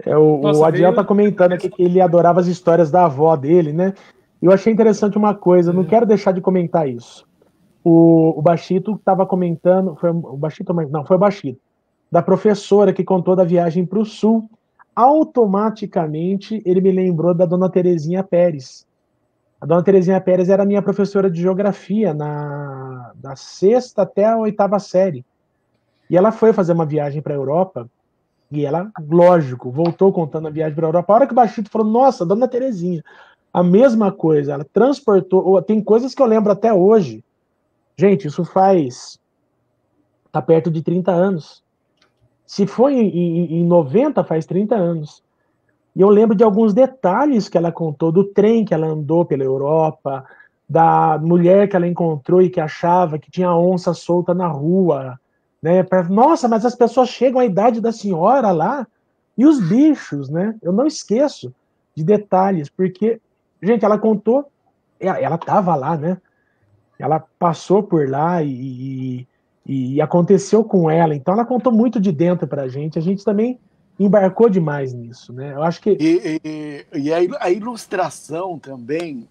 O Adiel tá comentando aqui que ele adorava as histórias da avó dele, né? Eu achei interessante uma coisa, não quero deixar de comentar isso. O Bachito estava comentando, foi o Bachito, não, foi o Bachito, da professora que contou da viagem para o Sul. Automaticamente ele me lembrou da Dona Terezinha Pérez. A Dona Terezinha Pérez era minha professora de geografia da 6ª até a 8ª série. E ela foi fazer uma viagem para a Europa e ela, lógico, voltou contando a viagem para a Europa. A hora que o Bachito falou, nossa, Dona Terezinha, a mesma coisa, ela transportou, tem coisas que eu lembro até hoje. Gente, isso tá perto de 30 anos. Se foi em 90, faz 30 anos. E eu lembro de alguns detalhes que ela contou, do trem que ela andou pela Europa, da mulher que ela encontrou e que achava que tinha onça solta na rua, né? Nossa, mas as pessoas chegam à idade da senhora lá, e os bichos, né? Eu não esqueço de detalhes, porque, gente, ela contou, ela estava lá, né? Ela passou por lá e aconteceu com ela, então ela contou muito de dentro pra gente, a gente também embarcou demais nisso, né? Eu acho que... E a ilustração também,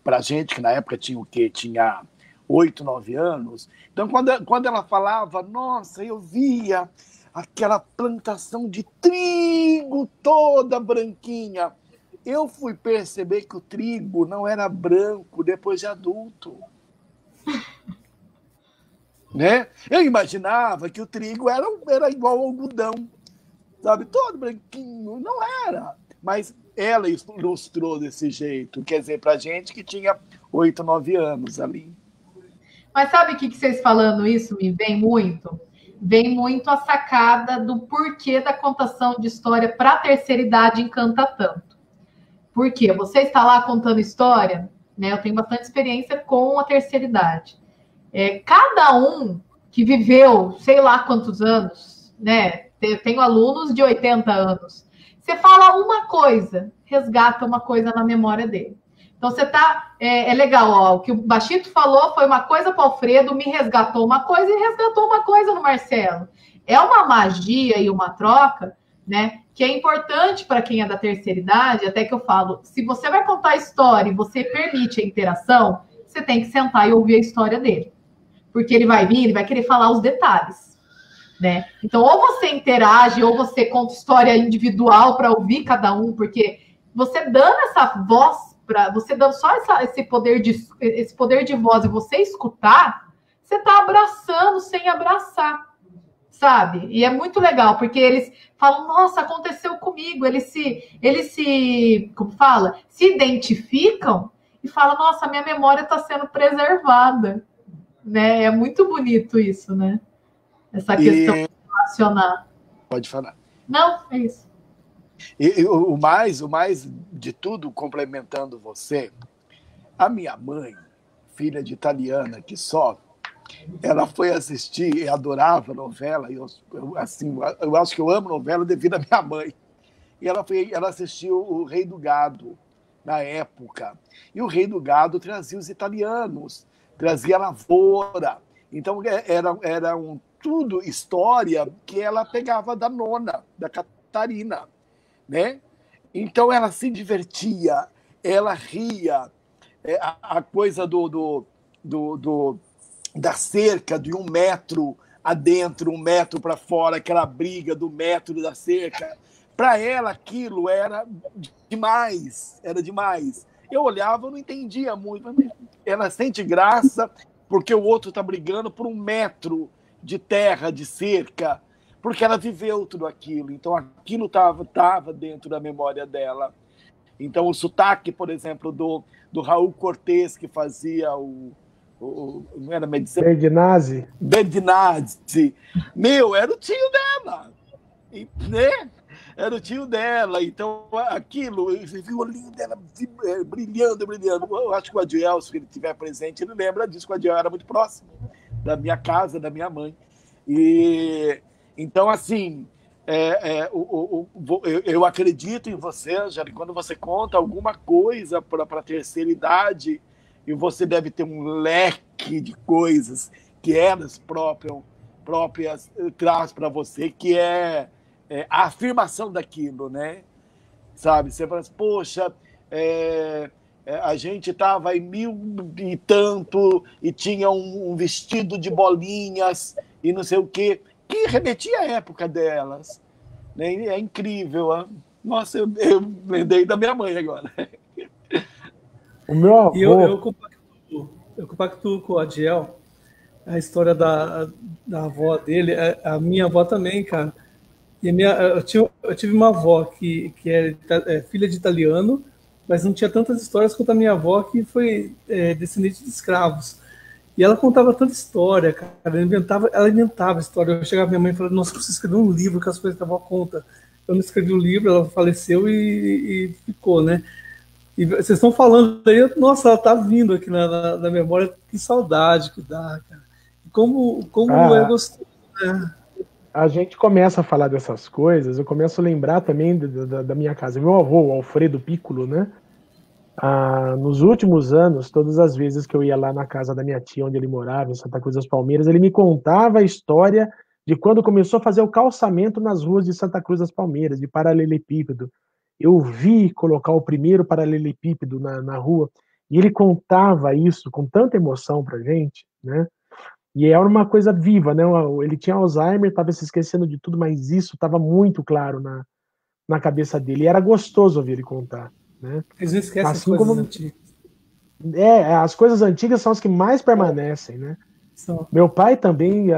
pra gente, que na época tinha o quê? Tinha 8, 9 anos, então quando ela falava, nossa, eu via aquela plantação de trigo toda branquinha, eu fui perceber que o trigo não era branco depois de adulto. Né? Eu imaginava que o trigo era igual ao algodão. sabe? Todo branquinho. Não era. Mas ela ilustrou desse jeito. Quer dizer, pra gente que tinha 8, 9 anos ali. Mas sabe o que vocês falando isso me vem muito? Vem muito a sacada do porquê da contação de história para a terceira idade encanta tanto. Por quê? Você está lá contando história, né? Eu tenho bastante experiência com a terceira idade. Cada um que viveu, sei lá quantos anos, né? Eu tenho alunos de 80 anos. Você fala uma coisa, resgata uma coisa na memória dele. Então, você tá... É legal, ó, o que o Bachito falou foi uma coisa para o Alfredo, me resgatou uma coisa e resgatou uma coisa no Marcelo. É uma magia e uma troca, né, que é importante para quem é da terceira idade, até que eu falo, se você vai contar a história e você permite a interação, você tem que sentar e ouvir a história dele. Porque ele vai vir, ele vai querer falar os detalhes, né? Então, ou você interage, ou você conta história individual para ouvir cada um, porque você dando essa voz, você dando só esse poder de voz e você escutar, você está abraçando sem abraçar, sabe? E é muito legal, porque eles falam, nossa, aconteceu comigo. Eles se como fala? Se identificam e falam, nossa, minha memória está sendo preservada. Né? É muito bonito isso, né? Essa questão de relacionar. Pode falar. Não, é isso. E o mais de tudo, complementando você, a minha mãe, filha de italiana que só, ela foi assistir e adorava novela, e eu acho que eu amo novela devido à minha mãe. E ela assistiu o Rei do Gado na época. E o Rei do Gado trazia os italianos, trazia a lavoura. Então era tudo história que ela pegava da nona, da Catarina. Né? Então ela se divertia, ela ria, a coisa da cerca de 1 metro adentro, 1 metro para fora, aquela briga do metro da cerca, para ela aquilo era demais, era demais. Eu olhava, eu não entendia muito, mas ela sente graça porque o outro está brigando por 1 metro de terra, de cerca, porque ela viveu tudo aquilo. Então, aquilo estava dentro da memória dela. Então, o sotaque, por exemplo, do Raul Cortez, que fazia não era medicina? Berdinazzi. Berdinazzi. Meu, era o tio dela. Né? Era o tio dela. Então, aquilo, eu vi o olhinho dela brilhando, brilhando. Eu acho que o Adiel, se ele estiver presente, ele lembra disso, que o Adiel era muito próximo da minha casa, da minha mãe. Então, assim, eu acredito em você, Angélica, quando você conta alguma coisa para a terceira idade, e você deve ter um leque de coisas que elas próprias traz para você, que é a afirmação daquilo, né? Sabe? Você fala assim, poxa, a gente estava em 1000 e tanto e tinha um vestido de bolinhas e não sei o quê, que remetia à época delas. Né? É incrível. Hein? Nossa, eu lembrei da minha mãe agora. O meu avô... eu compactuo com o Adiel a história da avó dele, a minha avó também, cara. E eu tive uma avó que é filha de italiano, mas não tinha tantas histórias quanto a minha avó, que foi descendente de escravos. E ela contava tanta história, cara. Ela inventava história. Eu chegava pra minha mãe e falava, nossa, eu preciso escrever um livro com as coisas que a avó conta. Eu não escrevi o livro, ela faleceu e ficou, né? E vocês estão falando aí, nossa, ela tá vindo aqui na memória, que saudade que dá, cara. E como é gostoso, né? A gente começa a falar dessas coisas, eu começo a lembrar também da minha casa. Meu avô, o Alfredo Piccolo, né? Nos últimos anos, todas as vezes que eu ia lá na casa da minha tia, onde ele morava, em Santa Cruz das Palmeiras, ele me contava a história de quando começou a fazer o calçamento nas ruas de Santa Cruz das Palmeiras, de paralelepípedo. Eu vi colocar o primeiro paralelepípedo na rua, e ele contava isso com tanta emoção pra gente, né? E era uma coisa viva, né? Ele tinha Alzheimer, estava se esquecendo de tudo, mas isso estava muito claro na cabeça dele. E era gostoso ouvir ele contar, né? Eles não esquecem assim as coisas como antigas. as coisas antigas são as que mais permanecem, né? Meu pai também,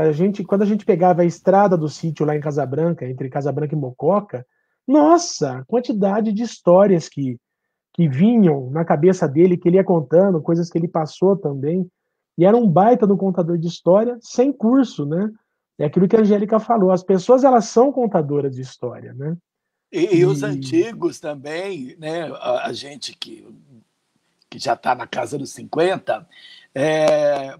quando a gente pegava a estrada do sítio lá em Casabranca, entre Casabranca e Mococa, nossa, quantidade de histórias que vinham na cabeça dele, que ele ia contando, coisas que ele passou também. E era um baita do contador de história, sem curso, né? É aquilo que a Angélica falou, as pessoas, elas são contadoras de história, né? E os antigos também, né? A gente que já está na casa dos 50,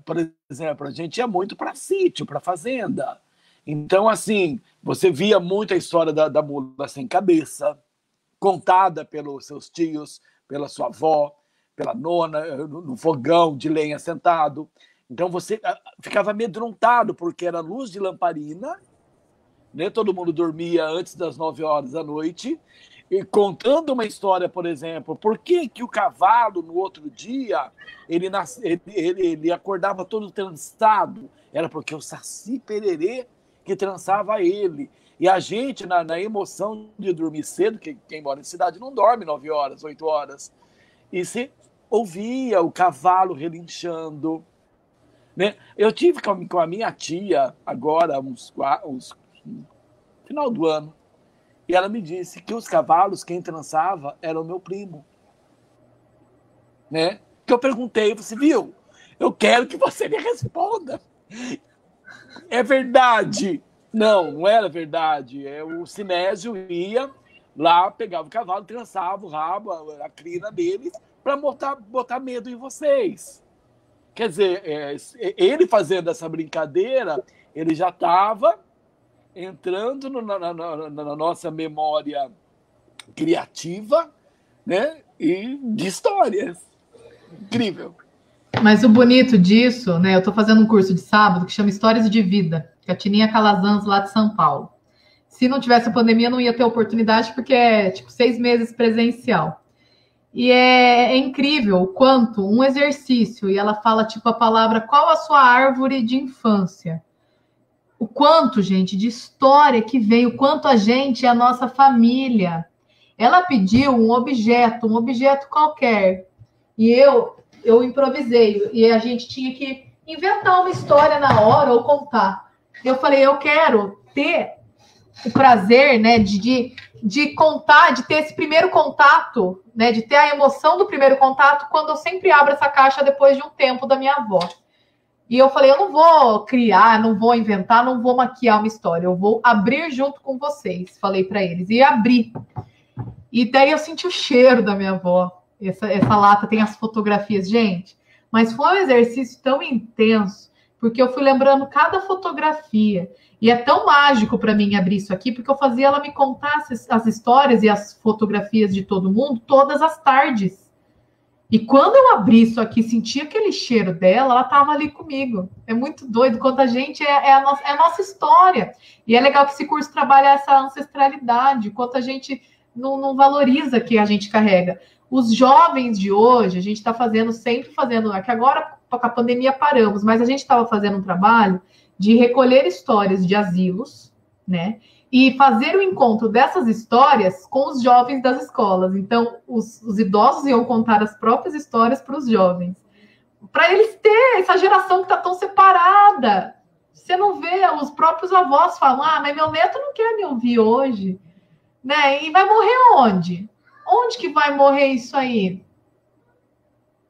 por exemplo, a gente ia muito para sítio, para fazenda. Então, assim, você via muito a história da mula sem cabeça, contada pelos seus tios, pela sua avó, pela nona, no fogão de lenha sentado. Então você ficava amedrontado, porque era luz de lamparina, né? Todo mundo dormia antes das 9 horas da noite, e contando uma história, por exemplo, por que o cavalo, no outro dia, ele acordava todo trançado? Era porque o Saci Pererê que trançava ele. E a gente, na emoção de dormir cedo, que quem mora em cidade não dorme 9 horas, 8 horas, e se ouvia o cavalo relinchando, né? Eu tive com a minha tia agora, final do ano, e ela me disse que os cavalos, quem trançava, era o meu primo. Né? Que eu perguntei, você viu? Eu quero que você me responda. É verdade? Não, não era verdade. O Sinésio ia lá, pegava o cavalo, trançava o rabo, a crina deles, para botar medo em vocês. Quer dizer, ele fazendo essa brincadeira, ele já estava entrando na nossa memória criativa, né? E de histórias. Incrível. Mas o bonito disso, né? Eu estou fazendo um curso de sábado que chama Histórias de Vida, com a Tininha Calazans, lá de São Paulo. Se não tivesse a pandemia, não ia ter oportunidade, porque é tipo 6 meses presencial. E é incrível o quanto um exercício, e ela fala tipo a palavra, qual a sua árvore de infância? O quanto, gente, de história que vem, o quanto a gente é a nossa família. Ela pediu um objeto qualquer, e eu improvisei, e a gente tinha que inventar uma história na hora ou contar. Eu falei, eu quero ter o prazer, né, de contar, de ter esse primeiro contato, né, de ter a emoção do primeiro contato quando eu sempre abro essa caixa depois de um tempo da minha avó. E eu falei, eu não vou criar, não vou inventar, não vou maquiar uma história, eu vou abrir junto com vocês, falei para eles, e abri. E daí eu senti o cheiro da minha avó. Essa lata tem as fotografias, gente, mas foi um exercício tão intenso, porque eu fui lembrando cada fotografia, e é tão mágico para mim abrir isso aqui, porque eu fazia ela me contar as histórias e as fotografias de todo mundo todas as tardes. E quando eu abri isso aqui, senti aquele cheiro dela, ela estava ali comigo. É muito doido, quanto a gente é a nossa história. E é legal que esse curso trabalha essa ancestralidade, quanto a gente não valoriza que a gente carrega. Os jovens de hoje, a gente está sempre fazendo, que agora com a pandemia paramos, mas a gente estava fazendo um trabalho de recolher histórias de asilos, né? E fazer o encontro dessas histórias com os jovens das escolas. Então, os idosos iam contar as próprias histórias para os jovens. Para eles terem essa geração que está tão separada. Você não vê, os próprios avós falam, mas meu neto não quer me ouvir hoje. Né? E vai morrer onde? Onde que vai morrer isso aí?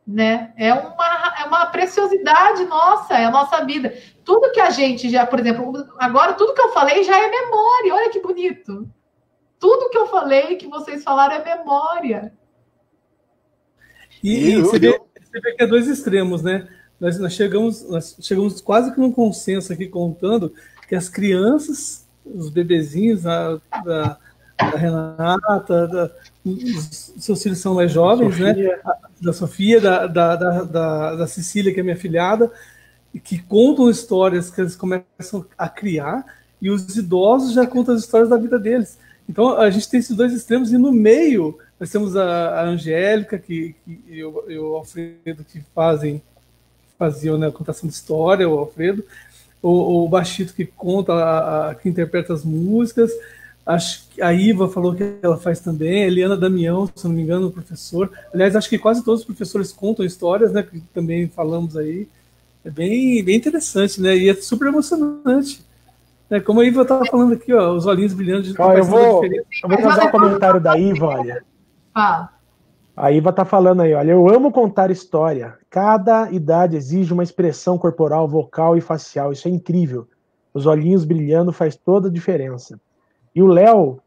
Né? É uma preciosidade nossa, é a nossa vida. Tudo que a gente já, por exemplo, agora tudo que eu falei já é memória, olha que bonito. Tudo que eu falei, que vocês falaram é memória. E você vê que é dois extremos, né? Nós chegamos quase que num consenso aqui contando que as crianças, os bebezinhos da Renata, os seus filhos são mais jovens, Sofia, né? Da Sofia, da Cecília, que é minha filhada, que contam histórias que eles começam a criar, e os idosos já contam as histórias da vida deles. Então a gente tem esses dois extremos, e no meio nós temos a Angélica e o Alfredo, que faziam, né, a contação de história, o Alfredo, o Bachito, que conta, que interpreta as músicas. Acho que a Iva falou que ela faz também, a Eliana Damião, se não me engano, o professor. Aliás, acho que quase todos os professores contam histórias, né, que também falamos aí. É bem interessante, né? E é super emocionante. Né? Como a Iva estava falando aqui, ó, os olhinhos brilhando. Eu vou trazer um comentário da Iva, olha. Fala. A Iva tá falando aí, olha, eu amo contar história. Cada idade exige uma expressão corporal, vocal e facial. Isso é incrível. Os olhinhos brilhando faz toda a diferença. E o Léo,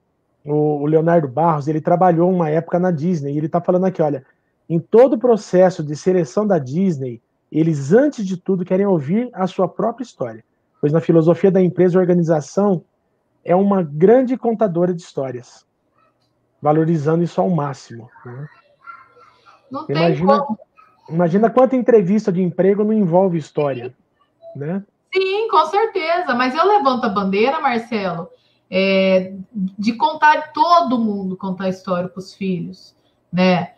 o Leonardo Barros, ele trabalhou uma época na Disney, e ele tá falando aqui, olha, em todo o processo de seleção da Disney, eles, antes de tudo, querem ouvir a sua própria história. Pois na filosofia da empresa, a organização é uma grande contadora de histórias, valorizando isso ao máximo, né? Não tem como. Imagina quanta entrevista de emprego não envolve história, né? Sim, com certeza. Mas eu levanto a bandeira, Marcelo, de contar, todo mundo contar história para os filhos, né?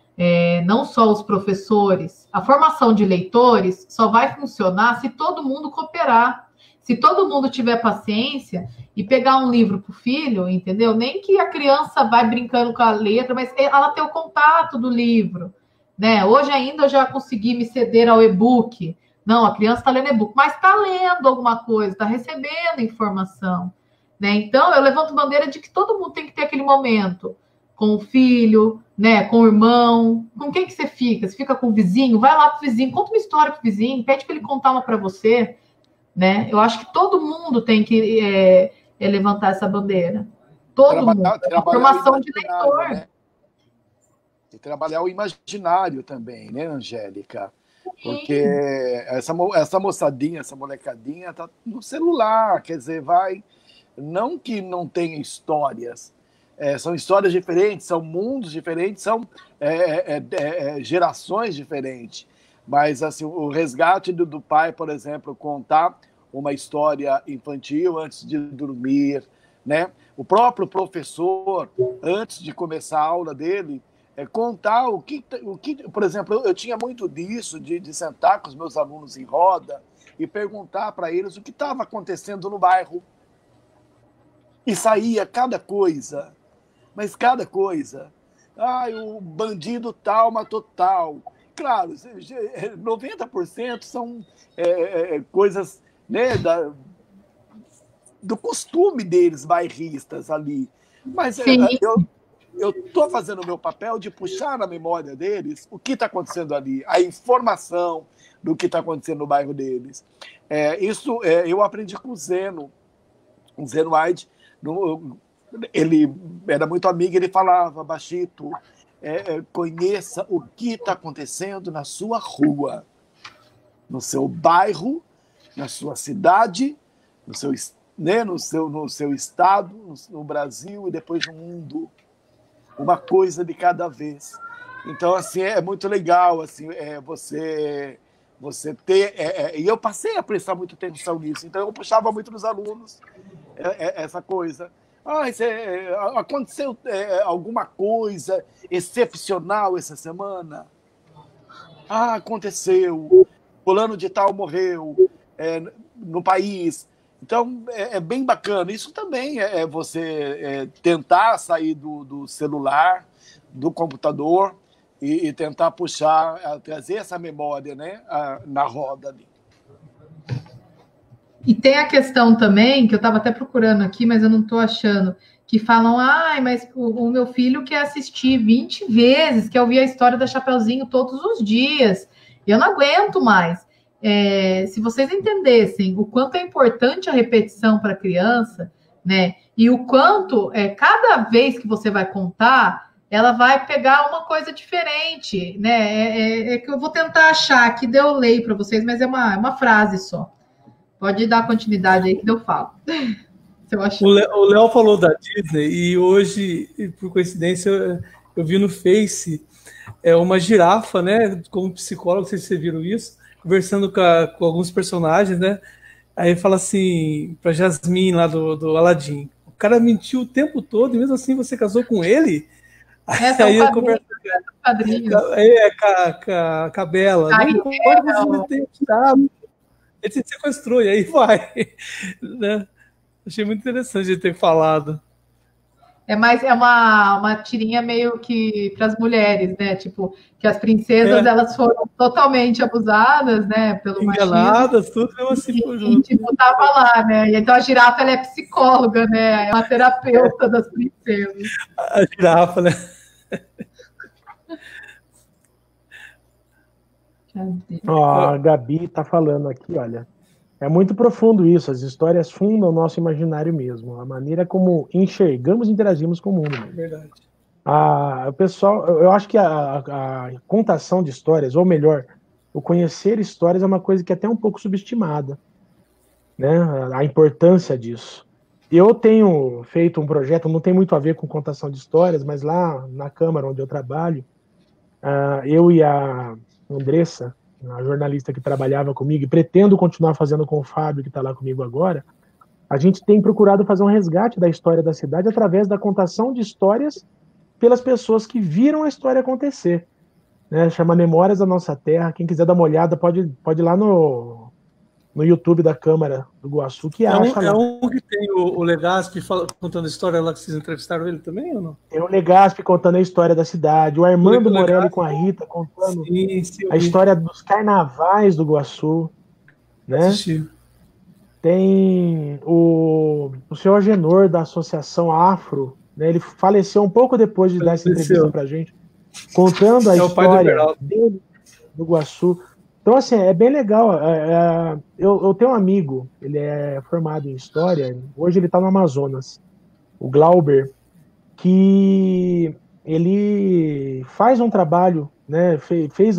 Não só os professores. A formação de leitores só vai funcionar se todo mundo cooperar. Se todo mundo tiver paciência e pegar um livro para o filho, entendeu? Nem que a criança vai brincando com a letra, mas ela tem o contato do livro, né? Hoje ainda eu já consegui me ceder ao e-book. Não, a criança está lendo e-book, mas está lendo alguma coisa, está recebendo informação, né? Então, eu levanto bandeira de que todo mundo tem que ter aquele momento com o filho, né? Com o irmão. Com quem que você fica? Você fica com o vizinho? Vai lá para o vizinho, conta uma história para o vizinho, pede para ele contar uma para você, né? Eu acho que todo mundo tem que levantar essa bandeira. Todo mundo. É uma formação de leitor. Né? E trabalhar o imaginário também, né, Angélica? Porque essa moçadinha, essa molecadinha tá no celular, quer dizer, vai... Não que não tenha histórias, são histórias diferentes, são mundos diferentes, são gerações diferentes. Mas assim, o resgate do pai, por exemplo, contar uma história infantil antes de dormir, né? O próprio professor, antes de começar a aula dele, contar o que, por exemplo, eu tinha muito disso, de sentar com os meus alunos em roda e perguntar para eles o que estava acontecendo no bairro. E saía cada coisa, mas cada coisa. O bandido tal matou tal. Claro, 90% são coisas, né, do costume deles, bairristas ali. Mas eu estou fazendo o meu papel de puxar na memória deles o que está acontecendo ali, a informação do que está acontecendo no bairro deles. Isso eu aprendi com o Zeno Wide. Ele era muito amigo, ele falava, Bachito, conheça o que está acontecendo na sua rua, no seu bairro, na sua cidade, no seu estado, no Brasil e depois no mundo. Uma coisa de cada vez. Então, assim, é muito legal assim, você ter... e eu passei a prestar muita atenção nisso. Então, eu puxava muito nos alunos essa coisa. Aconteceu alguma coisa excepcional essa semana? Aconteceu. Fulano de tal morreu no país. Então, é bem bacana. Isso também é você tentar sair do celular, do computador e tentar puxar, trazer essa memória, né, na roda ali. E tem a questão também, que eu estava até procurando aqui, mas eu não estou achando, que falam, mas o meu filho quer assistir 20 vezes, quer ouvir a história da Chapeuzinho todos os dias. Eu não aguento mais. Se vocês entendessem o quanto é importante a repetição para a criança, né? E o quanto, cada vez que você vai contar, ela vai pegar uma coisa diferente, né? Que eu vou tentar achar aqui, eu leio para vocês, mas é uma frase só. Pode dar continuidade aí que eu falo. O Léo falou da Disney e hoje, por coincidência, eu vi no Face uma girafa, né? Como psicólogo, não sei se vocês viram isso, conversando com alguns personagens, né? Aí fala assim, pra Jasmine lá do Aladdin, o cara mentiu o tempo todo e mesmo assim você casou com ele? Aí eu converso com a Bela. Não pode você ter tirado. Ele se sequestrou e aí vai. Né? Achei muito interessante ele ter falado. É mais uma tirinha meio que para as mulheres, né? Tipo, que as princesas elas foram totalmente abusadas, né? Pelo enganadas, machismo. tudo assim por E junto. tipo, tava lá, né? E então a girafa ela é psicóloga, né? É uma terapeuta das princesas. A girafa, né? Ó, a Gabi tá falando aqui, olha. É muito profundo isso, as histórias fundam o nosso imaginário mesmo, a maneira como enxergamos e interagimos com o mundo. Verdade. O pessoal, eu acho que a contação de histórias, ou melhor, o conhecer histórias é uma coisa que é até um pouco subestimada, né? A importância disso. Eu tenho feito um projeto, não tem muito a ver com contação de histórias, mas lá na Câmara onde eu trabalho, eu e a Andressa, a jornalista que trabalhava comigo, e pretendo continuar fazendo com o Fábio, que está lá comigo agora, a gente tem procurado fazer um resgate da história da cidade através da contação de histórias pelas pessoas que viram a história acontecer. Né? Chama Memórias da Nossa Terra. Quem quiser dar uma olhada, pode ir lá no YouTube da Câmara do Iguaçu, que acha lá. É um que tem o Legaspi contando a história lá que vocês entrevistaram ele também, ou não? Tem o Legaspi contando a história da cidade, o Armando Morelli com a Rita contando a história dos carnavais do Iguaçu. Né? Tem o seu Agenor da Associação Afro, né? Ele faleceu um pouco depois de dar essa entrevista pra gente, contando a história dele, do Iguaçu. Então, assim, é bem legal. Eu tenho um amigo, ele é formado em História, hoje ele está no Amazonas, o Glauber, que ele faz um trabalho, né, fez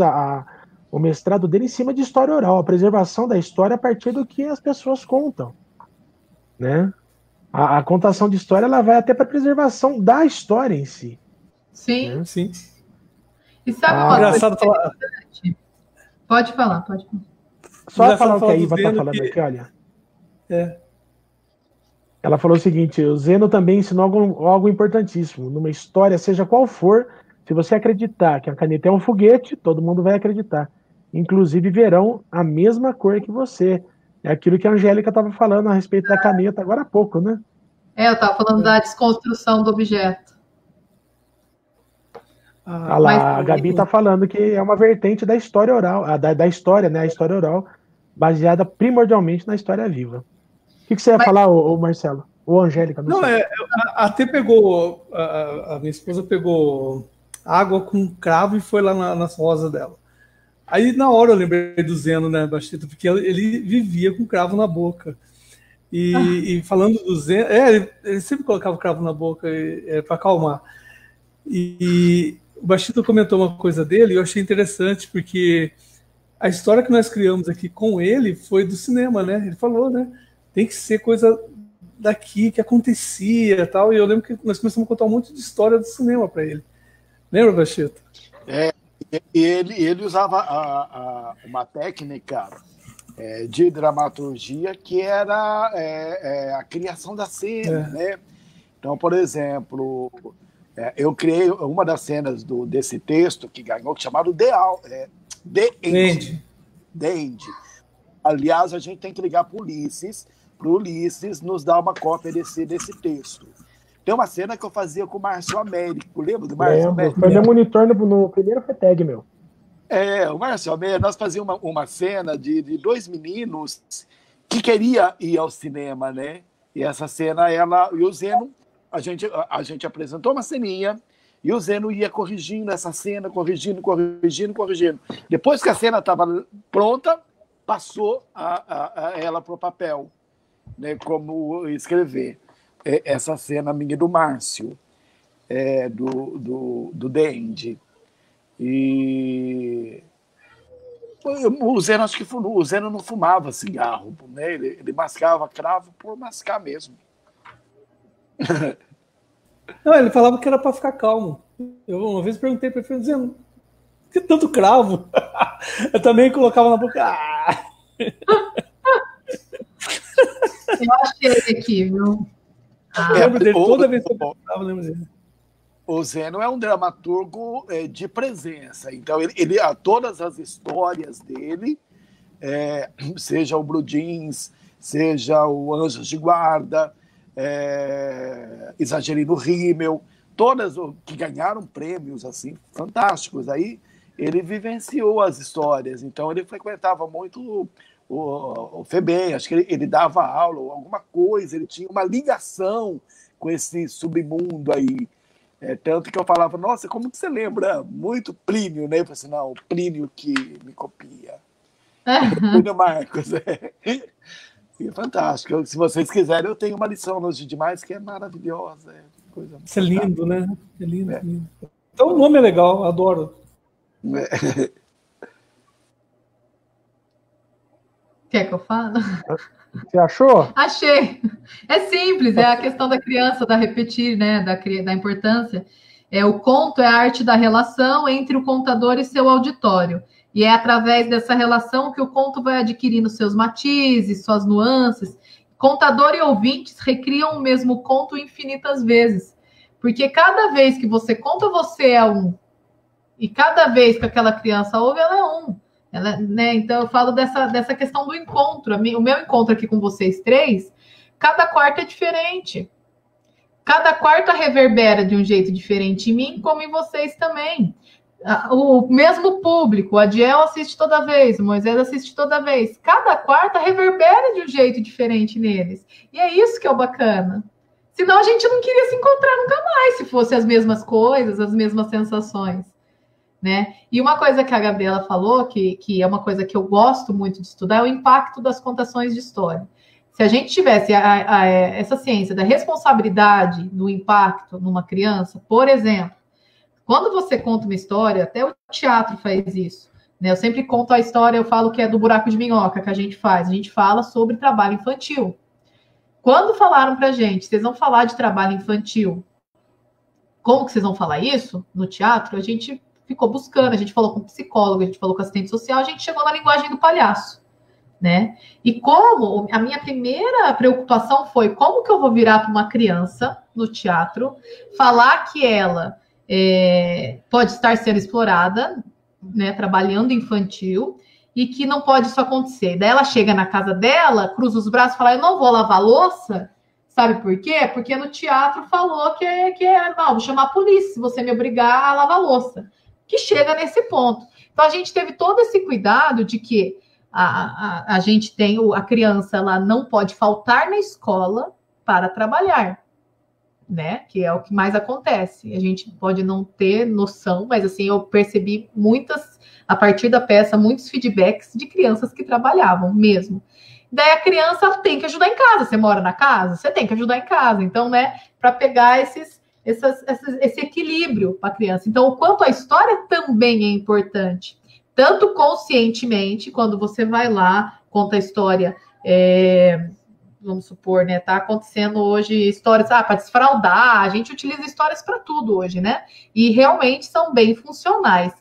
o mestrado dele em cima de história oral, a preservação da história a partir do que as pessoas contam. Né? A contação de história ela vai até para a preservação da história em si. Sim. Né? Sim. E sabe uma engraçado coisa falar. Pode falar. Só falar o que a Iva está falando aqui, olha. Ela falou o seguinte: o Zeno também ensinou algo importantíssimo. Numa história, seja qual for, se você acreditar que a caneta é um foguete, todo mundo vai acreditar. Inclusive verão a mesma cor que você. É aquilo que a Angélica estava falando a respeito da caneta agora há pouco, né? Eu estava falando da desconstrução do objeto. A Gabi está falando que é uma vertente da história oral, da história, né? A história oral, baseada primordialmente na história viva. O que você ia falar, ô Marcelo? Ou Angélica? Não, até pegou. A minha esposa pegou água com cravo e foi lá nas rosas dela. Aí, na hora, eu lembrei do Zeno, né, Bastito, porque ele vivia com cravo na boca. E falando do Zeno, ele sempre colocava o cravo na boca para acalmar. E o Bastito comentou uma coisa dele e eu achei interessante, porque a história que nós criamos aqui com ele foi do cinema, né? Ele falou, né? Tem que ser coisa daqui, que acontecia e tal. E eu lembro que nós começamos a contar um monte de história do cinema para ele. Lembra, Bastito? Ele usava uma técnica de dramaturgia que era a criação da cena, né? Então, por exemplo, eu criei uma das cenas desse texto que ganhou, chamado The End. Aliás, a gente tem que ligar para o Ulisses nos dar uma cópia desse texto. Tem uma cena que eu fazia com o Márcio Américo, lembra do Márcio Américo? Foi meu monitor no primeiro FETEG, meu. O Márcio Américo, nós fazíamos uma cena de dois meninos que queria ir ao cinema, né? E essa cena, e o Zeno, a gente apresentou uma ceninha, e o Zeno ia corrigindo essa cena, corrigindo. Depois que a cena estava pronta, passou ela para o papel, né? Como escrever. Essa cena minha do Márcio, do The End. E o Zeno, acho que o Zeno não fumava cigarro, né? Ele mascava cravo por mascar mesmo. Não, ele falava que era para ficar calmo. Eu uma vez perguntei para ele, Zeno, que tanto cravo? Eu também colocava na boca. Eu achei ele aqui, viu? Lembro dele, toda vez que eu perguntava, lembro dele. O Zeno é um dramaturgo de presença, então ele todas as histórias dele, seja o Blue Jeans, seja o Anjos de Guarda, Exagerino Rímel, todas que ganharam prêmios assim fantásticos. Aí ele vivenciou as histórias, então ele frequentava muito o FEBEM, acho que ele dava aula ou alguma coisa, ele tinha uma ligação com esse submundo aí. Tanto que eu falava, nossa, como que você lembra muito Plínio, né? Eu falei assim, não, o Plínio que me copia. Plínio Marcos, E é fantástico. Se vocês quiserem, eu tenho uma lição nos demais que é maravilhosa. Coisa Isso é lindo, né? É lindo, lindo. Então o nome é legal, adoro. Quer que eu fale? Você achou? Achei. É simples, é a questão da criança, da repetir, né? Da importância. O conto é a arte da relação entre o contador e seu auditório. E é através dessa relação que o conto vai adquirindo seus matizes, suas nuances. Contador e ouvintes recriam o mesmo conto infinitas vezes. Porque cada vez que você conta, você é um. E cada vez que aquela criança ouve, ela é um. Né? Então, eu falo dessa questão do encontro. O meu encontro aqui com vocês três, cada quarto é diferente. Cada quarta reverbera de um jeito diferente em mim, como em vocês também. O mesmo público, o Adiel assiste toda vez, o Moisés assiste toda vez. Cada quarta reverbera de um jeito diferente neles. E é isso que é o bacana. Senão a gente não queria se encontrar nunca mais, se fossem as mesmas coisas, as mesmas sensações. Né? E uma coisa que a Gabriela falou, que é uma coisa que eu gosto muito de estudar, é o impacto das contações de história. Se a gente tivesse essa ciência da responsabilidade do impacto numa criança, por exemplo, quando você conta uma história, até o teatro faz isso, né? Eu sempre conto a história, eu falo que é do buraco de minhoca que a gente faz. A gente fala sobre trabalho infantil. Quando falaram pra gente, vocês vão falar de trabalho infantil, como que vocês vão falar isso no teatro? A gente ficou buscando, a gente falou com psicólogo, a gente falou com assistente social, a gente chegou na linguagem do palhaço, né? E como a minha primeira preocupação foi como que eu vou virar para uma criança no teatro, falar que ela pode estar sendo explorada, né, trabalhando infantil, e que não pode isso acontecer. Daí ela chega na casa dela, cruza os braços e fala, eu não vou lavar louça. Sabe por quê? Porque no teatro falou que não, vou chamar a polícia se você me obrigar a lavar louça. Que chega nesse ponto. Então, a gente teve todo esse cuidado de que a gente tem a criança, ela não pode faltar na escola para trabalhar, né? Que é o que mais acontece. A gente pode não ter noção, mas assim, eu percebi a partir da peça, muitos feedbacks de crianças que trabalhavam mesmo. Daí a criança tem que ajudar em casa. Você mora na casa? Você tem que ajudar em casa. Então, né, para pegar esse equilíbrio para a criança. Então, o quanto a história também é importante, tanto conscientemente, quando você vai lá, conta a história, vamos supor, né, tá acontecendo hoje histórias, para desfraudar, a gente utiliza histórias para tudo hoje, né, e realmente são bem funcionais.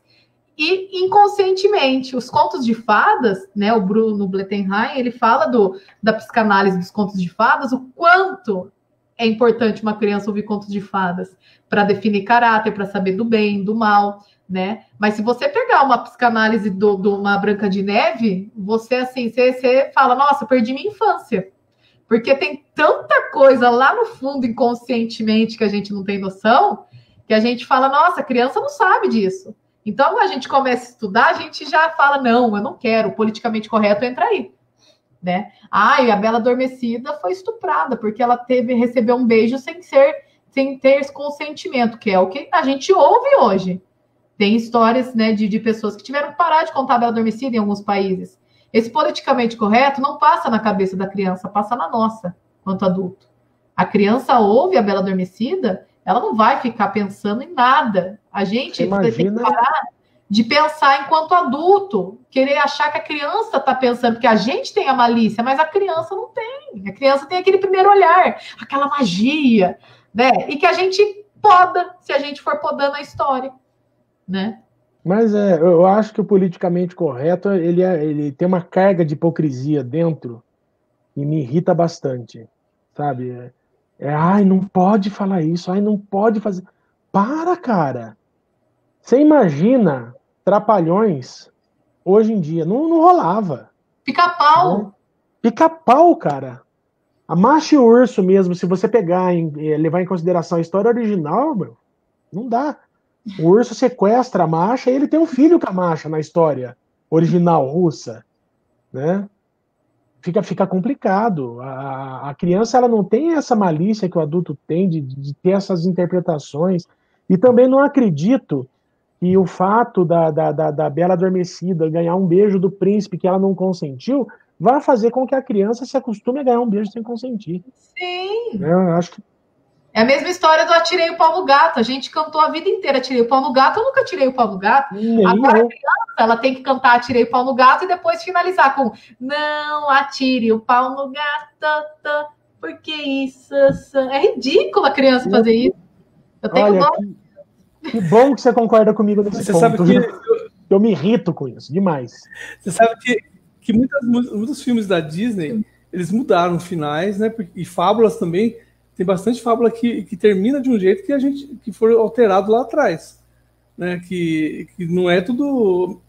E inconscientemente, os contos de fadas, né, o Bruno Blettenheim, ele fala da psicanálise dos contos de fadas, o quanto é importante uma criança ouvir contos de fadas para definir caráter, para saber do bem, do mal, né? Mas se você pegar uma psicanálise de uma Branca de Neve, você fala, nossa, perdi minha infância. Porque tem tanta coisa lá no fundo, inconscientemente, que a gente não tem noção, que a gente fala, nossa, a criança não sabe disso. Então, a gente começa a estudar, a gente já fala, não, eu não quero, o politicamente correto entra aí. Né? E a Bela Adormecida foi estuprada, porque ela recebeu um beijo sem ter consentimento, que é o que a gente ouve hoje. Tem histórias, né, de pessoas que tiveram que parar de contar a Bela Adormecida em alguns países. Esse politicamente correto não passa na cabeça da criança, passa na nossa, quanto adulto. A criança ouve a Bela Adormecida, ela não vai ficar pensando em nada. A gente tem que parar de pensar enquanto adulto, querer achar que a criança está pensando, porque a gente tem a malícia, mas a criança não tem. A criança tem aquele primeiro olhar, aquela magia, né? E que a gente poda, se a gente for podando a história, né? Mas eu acho que o politicamente correto, ele tem uma carga de hipocrisia dentro e me irrita bastante, sabe? Ai, não pode falar isso, ai, não pode fazer... Para, cara! Você imagina Trapalhões hoje em dia? Não rolava. Pica-pau! Né? Pica-pau, cara. A Masha e o Urso mesmo, se você pegar levar em consideração a história original, meu, não dá. O Urso sequestra a Masha e ele tem um filho com a Masha na história original russa, né? Fica complicado. A criança ela não tem essa malícia que o adulto tem de ter essas interpretações. E também não acredito que o fato da Bela Adormecida ganhar um beijo do príncipe que ela não consentiu vai fazer com que a criança se acostume a ganhar um beijo sem consentir. Sim. Eu acho que É a mesma história do Atirei o Pau no Gato. A gente cantou a vida inteira Atirei o Pau no Gato, eu nunca atirei o pau no gato. Agora a criança, ela tem que cantar Atirei o Pau no Gato e depois finalizar com não atire o pau no gato, porque isso... É ridículo a criança fazer isso. Eu tenho dó. Que bom que você concorda comigo nesse ponto. Sabe que eu me irrito com isso, demais. Você sabe que muitos filmes da Disney, eles mudaram finais, né? E fábulas também. Tem bastante fábula que termina de um jeito que foi alterado lá atrás, né? Que não é tudo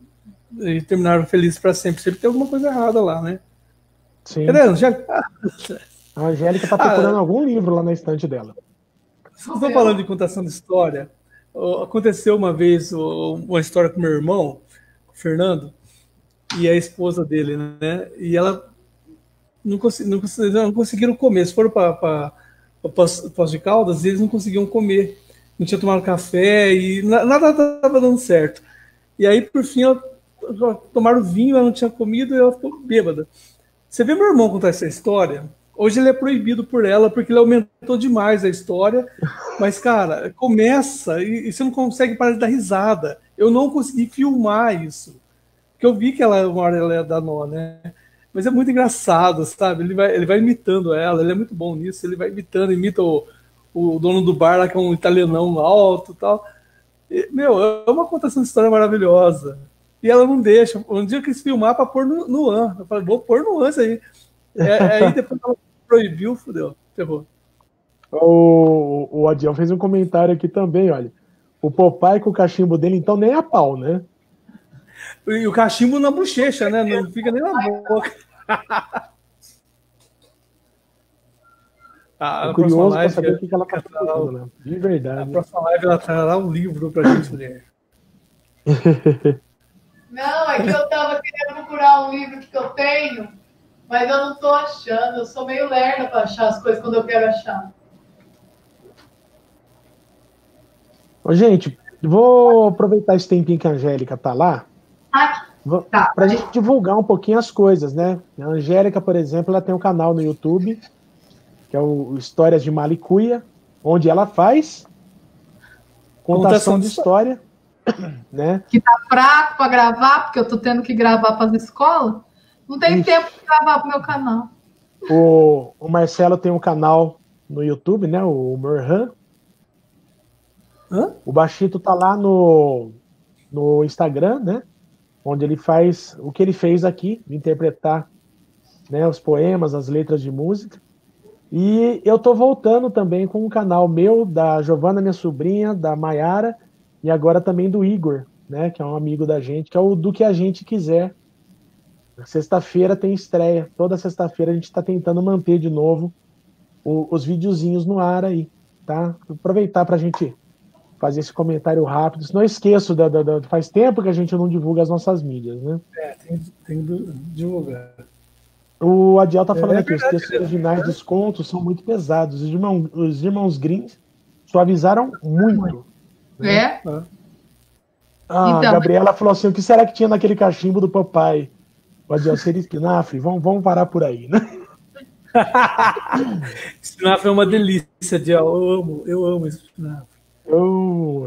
terminaram felizes para sempre. Sempre tem alguma coisa errada lá, né? Sim. A Angélica está procurando algum livro lá na estante dela. Vocês estão falando de contação de história. Aconteceu uma vez uma história com meu irmão, o Fernando, e a esposa dele, né? E ela não conseguiram comer. Eles foram para Poços de Caldas e eles não conseguiam comer. Não tinha tomado café e nada estava dando certo. E aí, por fim, tomaram vinho, ela não tinha comido e ela ficou bêbada. Você vê meu irmão contar essa história? Hoje ele é proibido por ela porque ele aumentou demais a história. Mas, cara, começa e você não consegue parar de dar risada. Eu não consegui filmar isso. Porque eu vi que uma hora ela ia dar nó, né? Mas é muito engraçado, sabe? Ele vai imitando ela, ele é muito bom nisso. Ele vai imita o dono do bar lá, que é um italianão alto e tal. Meu, é uma contação de história maravilhosa. E ela não deixa. Um dia eu quis filmar para pôr no an. Eu falei, vou pôr no an isso aí. Aí depois ela proibiu, fudeu, ferrou. O Adiel fez um comentário aqui também, olha. O Popeye com o cachimbo dele, então, nem a pau, né? E o cachimbo na bochecha, né? Não fica nem na boca. É curioso para saber o que ela está falando, né? De verdade. A próxima live ela trará um livro para a gente ler. Não, é que eu estava querendo procurar um livro que eu tenho, mas eu não estou achando. Eu sou meio lerda para achar as coisas quando eu quero achar. Gente, vou aproveitar esse tempinho que a Angélica está lá. Tá. Para a gente divulgar um pouquinho as coisas, né? A Angélica, por exemplo, ela tem um canal no YouTube, que é o Histórias de Malicuia, onde ela faz contação de história, né? Que tá fraco para gravar, porque eu tô tendo que gravar para as escolas. Não tem tempo de gravar pro meu canal. O Marcelo tem um canal no YouTube, né? O Morhan. O Bachito tá lá no Instagram, né? Onde ele faz o que ele fez aqui, de interpretar, né, os poemas, as letras de música. E eu tô voltando também com um canal meu, da Giovana, minha sobrinha, da Maiara, e agora também do Igor, né, que é um amigo da gente, que é o Do Que a Gente Quiser. Sexta-feira tem estreia. Toda sexta-feira a gente está tentando manter de novo os videozinhos no ar aí, tá? Aproveitar para a gente fazer esse comentário rápido. Não esqueço, faz tempo que a gente não divulga as nossas mídias, né? Tem que divulgar. O Adiel tá falando aqui, os textos originais dos contos são muito pesados. Os irmãos Grimm suavizaram muito. Né? A então, Gabriela falou assim, o que será que tinha naquele cachimbo do papai? O Adiel seria espinafre? Vamos parar por aí, né? Espinafre é uma delícia, Adiel. Eu amo espinafre.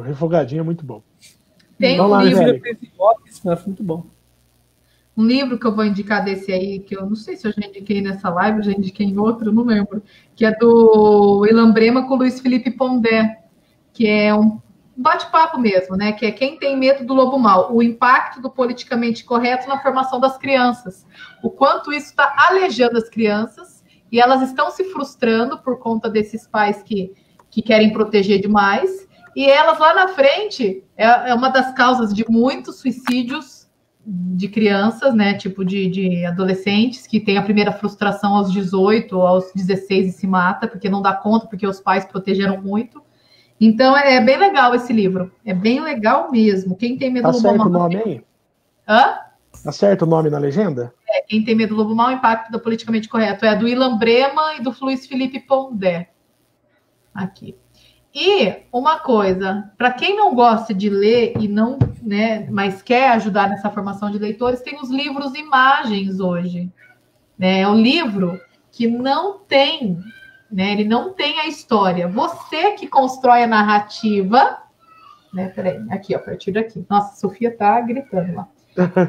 Refogadinho é muito bom. Tem um livro. Muito bom. Um livro que eu vou indicar desse aí, que eu não sei se eu já indiquei nessa live, eu já indiquei em outro, não lembro, que é do Ilambrema com o Luiz Felipe Pondé, que é um bate-papo mesmo, né? Que é Quem Tem Medo do Lobo Mau, o impacto do politicamente correto na formação das crianças. O quanto isso está alejando as crianças e elas estão se frustrando por conta desses pais que querem proteger demais. E elas lá na frente é uma das causas de muitos suicídios, de crianças, né, tipo de adolescentes, que tem a primeira frustração aos 18 ou aos 16 e se mata, porque não dá conta, porque os pais protegeram muito. Então, é bem legal esse livro. É bem legal mesmo. Quem tem medo do lobo Acerta o mau... nome aí? Hã? Acerta o nome na legenda? Quem tem medo do lobo mau, impacto do politicamente correto. É do Ilan Brema e do Luiz Felipe Pondé. Aqui. E uma coisa, para quem não gosta de ler e não, né, mas quer ajudar nessa formação de leitores, tem os livros imagens hoje. Né? É um livro que não tem, né, ele não tem a história. Você que constrói a narrativa, né? Peraí, aqui, ó, a partir daqui. Nossa, a Sofia tá gritando lá.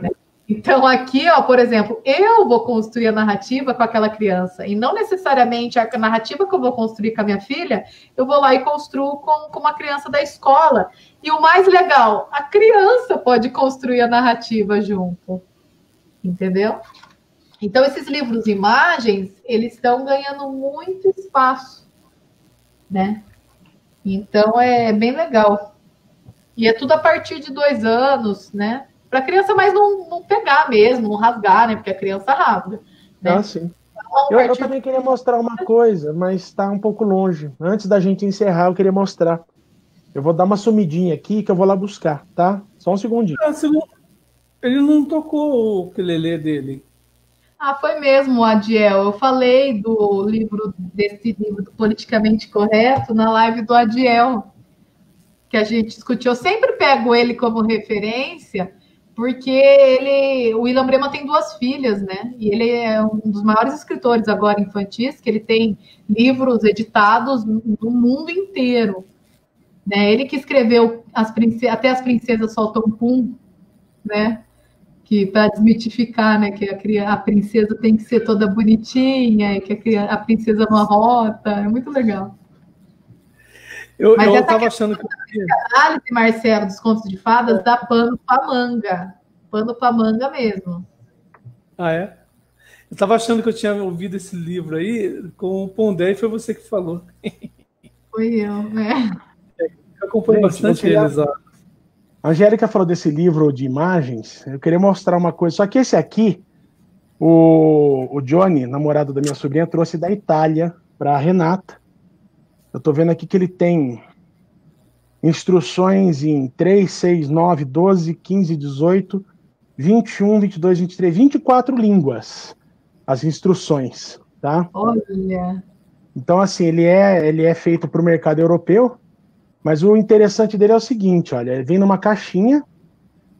Né? Então, aqui, ó, por exemplo, eu vou construir a narrativa com aquela criança, e não necessariamente a narrativa que eu vou construir com a minha filha, eu vou lá e construo com uma criança da escola. E o mais legal, a criança pode construir a narrativa junto. Entendeu? Então, esses livros imagens, eles estão ganhando muito espaço, né? Então, é bem legal. E é tudo a partir de 2 anos, né? Para a criança mais não pegar mesmo, não rasgar, né? Porque a criança rasga. Né? Ah, sim. Eu também queria mostrar uma coisa, mas está um pouco longe. Antes da gente encerrar, eu queria mostrar. Eu vou dar uma sumidinha aqui que eu vou lá buscar, tá? Só um segundinho. Ele não tocou o ukulele dele. Ah, foi mesmo, Adiel. Eu falei desse livro do Politicamente Correto na live do Adiel, que a gente discutiu. Eu sempre pego ele como referência, porque o Ilan Brema tem 2 filhas, né? E ele é um dos maiores escritores agora infantis, que ele tem livros editados no mundo inteiro. Né? Ele que escreveu Até as Princesas Soltam Pum, né? Que para desmitificar, né? Que a princesa tem que ser toda bonitinha, e que a princesa não arrota. É muito legal. Eu estava achando que... A análise, Marcelo, dos contos de fadas dá pano para manga. Pano para manga mesmo. Ah, é? Eu estava achando que eu tinha ouvido esse livro aí com o Pondé e foi você que falou. Foi eu, né? Eu acompanho bastante eles. Ó. A Angélica falou desse livro de imagens. Eu queria mostrar uma coisa. Só que esse aqui, o Johnny, namorado da minha sobrinha, trouxe da Itália para a Renata. Eu estou vendo aqui que ele tem instruções em 3, 6, 9, 12, 15, 18, 21, 22, 23, 24 línguas. As instruções, tá? Olha. Então, assim, ele é feito para o mercado europeu, mas o interessante dele é o seguinte, olha, ele vem numa caixinha,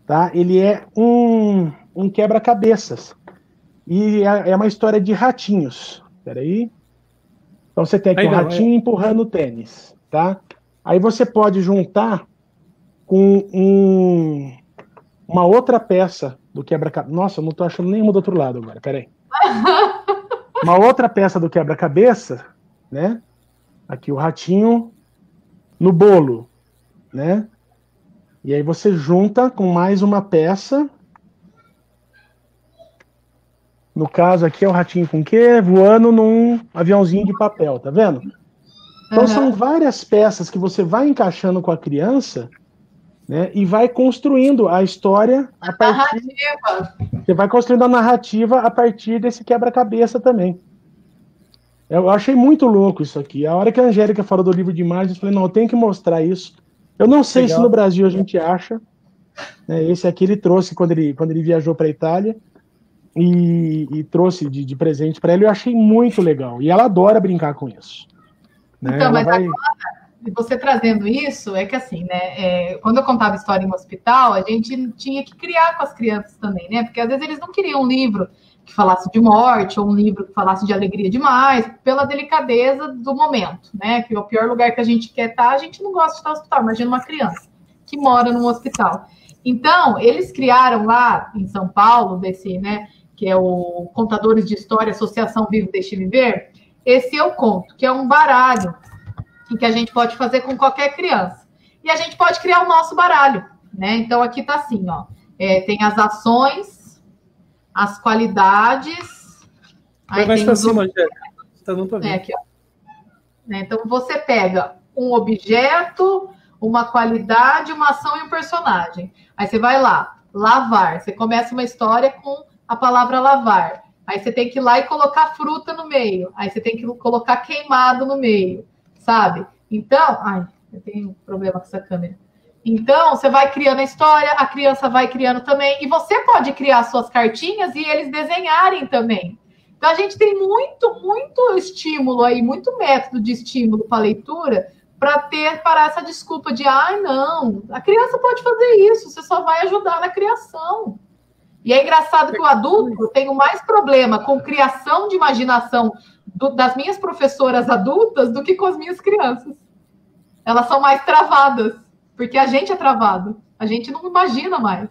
tá? Ele é um quebra-cabeças. E é uma história de ratinhos. Peraí. Então você tem aqui o ratinho empurrando o tênis, tá? Aí você pode juntar com uma outra peça do quebra-cabeça. Nossa, eu não tô achando nenhuma do outro lado agora, peraí. Uma outra peça do quebra-cabeça, né? Aqui o ratinho no bolo, né? E aí você junta com mais uma peça. No caso aqui é o ratinho com o quê? Voando num aviãozinho de papel, tá vendo? Então são várias peças que você vai encaixando com a criança, né? E vai construindo a história a partir... Você vai construindo a narrativa a partir desse quebra-cabeça também. Eu achei muito louco isso aqui. A hora que a Angélica falou do livro de imagens, eu falei, não, eu tenho que mostrar isso. Eu não sei se no Brasil a gente acha. Né? Esse aqui ele trouxe quando ele viajou para a Itália. E trouxe de presente para ela, eu achei muito legal. E ela adora brincar com isso. Né? Então, mas agora, você trazendo isso, é que assim, né? Quando eu contava história em um hospital, a gente tinha que criar com as crianças também, né? Porque às vezes eles não queriam um livro que falasse de morte, ou um livro que falasse de alegria demais, pela delicadeza do momento, né? Que é o pior lugar que a gente quer estar, a gente não gosta de estar no hospital. Imagina uma criança que mora num hospital. Então, eles criaram lá em São Paulo, né? Que é o Contadores de História, Associação Vivo Deixe Viver, esse eu conto, que é um baralho que a gente pode fazer com qualquer criança. E a gente pode criar o nosso baralho, né? Então, aqui tá assim, ó. Tem as ações, as qualidades... Vai mais para cima, Angélica. Tá não pra ver. Aqui, ó. Então, você pega um objeto, uma qualidade, uma ação e um personagem. Aí você vai lá. lavar. Você começa uma história com a palavra lavar. Aí você tem que ir lá e colocar fruta no meio. Aí você tem que colocar queimado no meio, sabe? Então, ai, eu tenho um problema com essa câmera. Então, você vai criando a história, a criança vai criando também, e você pode criar suas cartinhas e eles desenharem também. Então, a gente tem muito estímulo aí, muito método de estímulo para leitura, para essa desculpa de, não, a criança pode fazer isso, você só vai ajudar na criação. E é engraçado que o adulto tem mais problema com criação de imaginação das minhas professoras adultas do que com as minhas crianças. Elas são mais travadas, porque a gente é travado, a gente não imagina mais.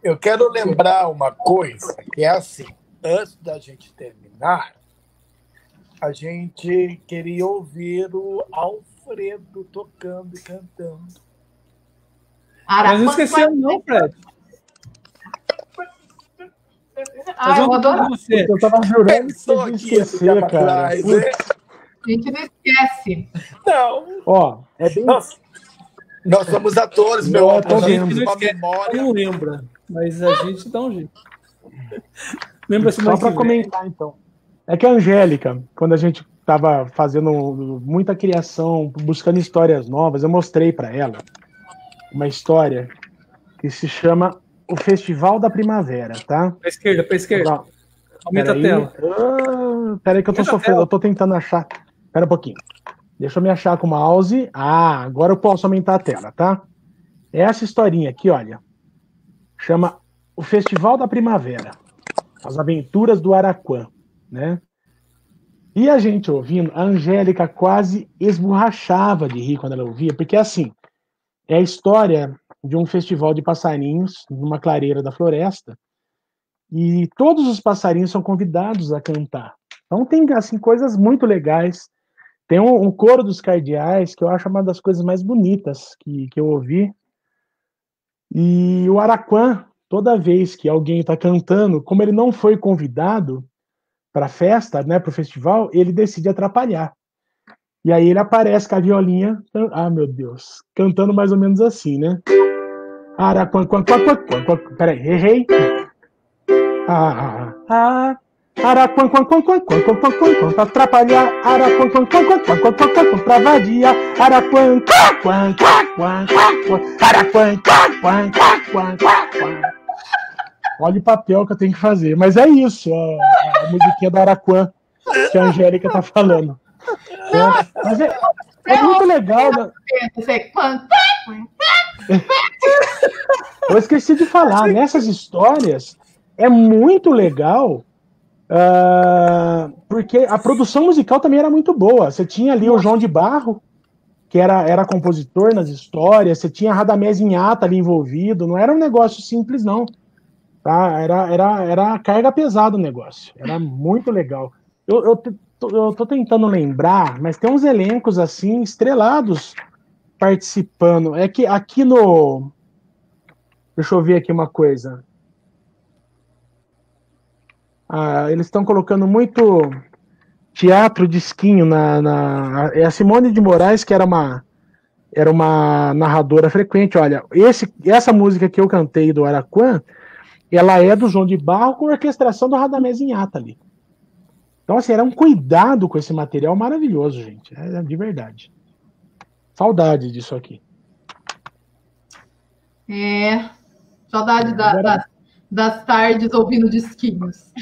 Eu quero lembrar uma coisa, que é assim, antes da gente terminar, a gente queria ouvir o Alfredo tocando e cantando. Mas não esqueceu não, Fred. Eu vou adorar. Eu tava jurando que você ia esquecer, cara. Atrás, né? A gente não esquece. Não. Ó, é bem... Nós somos atores, meu amor. A gente Temos não uma esquece, memória. não lembra, mas a gente dá um jeito. Lembra se Só para comentar, então. É que a Angélica, quando a gente estava fazendo muita criação, buscando histórias novas, eu mostrei para ela uma história que se chama O Festival da Primavera, tá? Para esquerda. Aumenta a tela. Peraí que eu tô sofrendo, eu tô tentando achar. Pera um pouquinho. Deixa eu me achar com o mouse. Agora eu posso aumentar a tela, tá? Essa historinha aqui, olha, chama O Festival da Primavera, As Aventuras do Araquã, né? E a gente ouvindo, a Angélica quase esborrachava de rir quando ela ouvia, porque assim, é a história de um festival de passarinhos numa clareira da floresta, e todos os passarinhos são convidados a cantar. Então tem assim coisas muito legais. Tem um coro dos cardeais que eu acho uma das coisas mais bonitas que eu ouvi. E o Araquã, toda vez que alguém está cantando, como ele não foi convidado para a festa, né, para o festival, ele decide atrapalhar. E aí ele aparece com a violinha, meu Deus, cantando mais ou menos assim, né? Araquã, peraí, errei. Araquã, pra atrapalhar, Araquã, pra vadiar, Araquã, olha o papel que eu tenho que fazer, mas é isso, a musiquinha do Araquã que a Angélica tá falando. Mas é muito legal. Eu esqueci de falar, nessas histórias é muito legal. Porque a produção musical também era muito boa. Você tinha ali o João de Barro, que era compositor nas histórias, você tinha Radamés Inhata ali envolvido, não era um negócio simples, não. Tá? Era carga pesada o negócio, era muito legal. Eu tô tentando lembrar, mas tem uns elencos assim, estrelados, participando. É que aqui no... Deixa eu ver aqui uma coisa. Eles estão colocando muito teatro de esquinho é a Simone de Moraes, que era uma narradora frequente. Olha, essa música que eu cantei do Araquã, ela é do João de Barro com orquestração do Radamés Inhata ali. Então, assim, era um cuidado com esse material maravilhoso, gente. É de verdade. Saudade disso aqui. Saudade das tardes ouvindo disquinhos.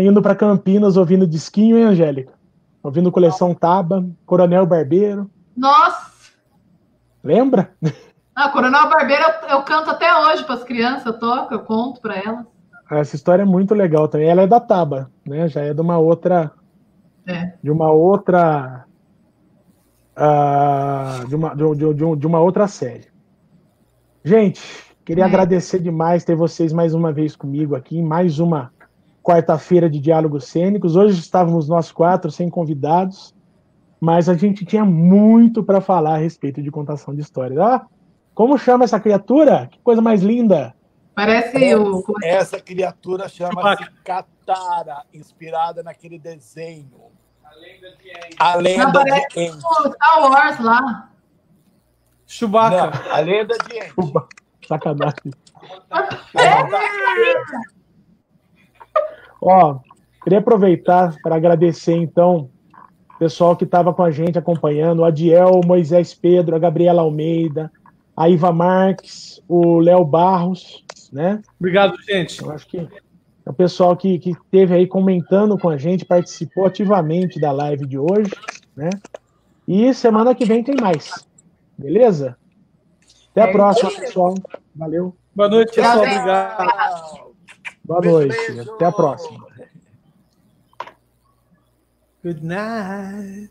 Indo para Campinas ouvindo disquinho, hein, Angélica? Ouvindo Coleção Taba, Coronel Barbeiro. Nossa! Lembra? Coronel Barbeiro eu canto até hoje para as crianças, eu toco, eu conto para elas. Essa história é muito legal também. Ela é da Taba, né? Já é de uma outra... De uma outra... de uma outra série. Gente, queria agradecer demais ter vocês mais uma vez comigo aqui, em mais uma quarta-feira de Diálogos Cênicos. Hoje estávamos nós 4 sem convidados, mas a gente tinha muito para falar a respeito de contação de histórias. Como chama essa criatura? Que coisa mais linda! Parece Essa criatura chama-se Katara, inspirada naquele desenho. A lenda de Aang. Star Wars lá. Chewbacca. Não, a lenda de Andy. Sacanagem. Ó, queria aproveitar para agradecer, então, o pessoal que estava com a gente acompanhando, o Adiel, o Moisés Pedro, a Gabriela Almeida, a Iva Marques, o Léo Barros, né? Obrigado, gente. Eu acho que é o pessoal que esteve aí comentando com a gente, participou ativamente da live de hoje, né? E semana que vem tem mais, beleza? Até a próxima, pessoal. Valeu. Boa noite, pessoal. Tchau, Obrigado. Boa noite. Até a próxima. Good night.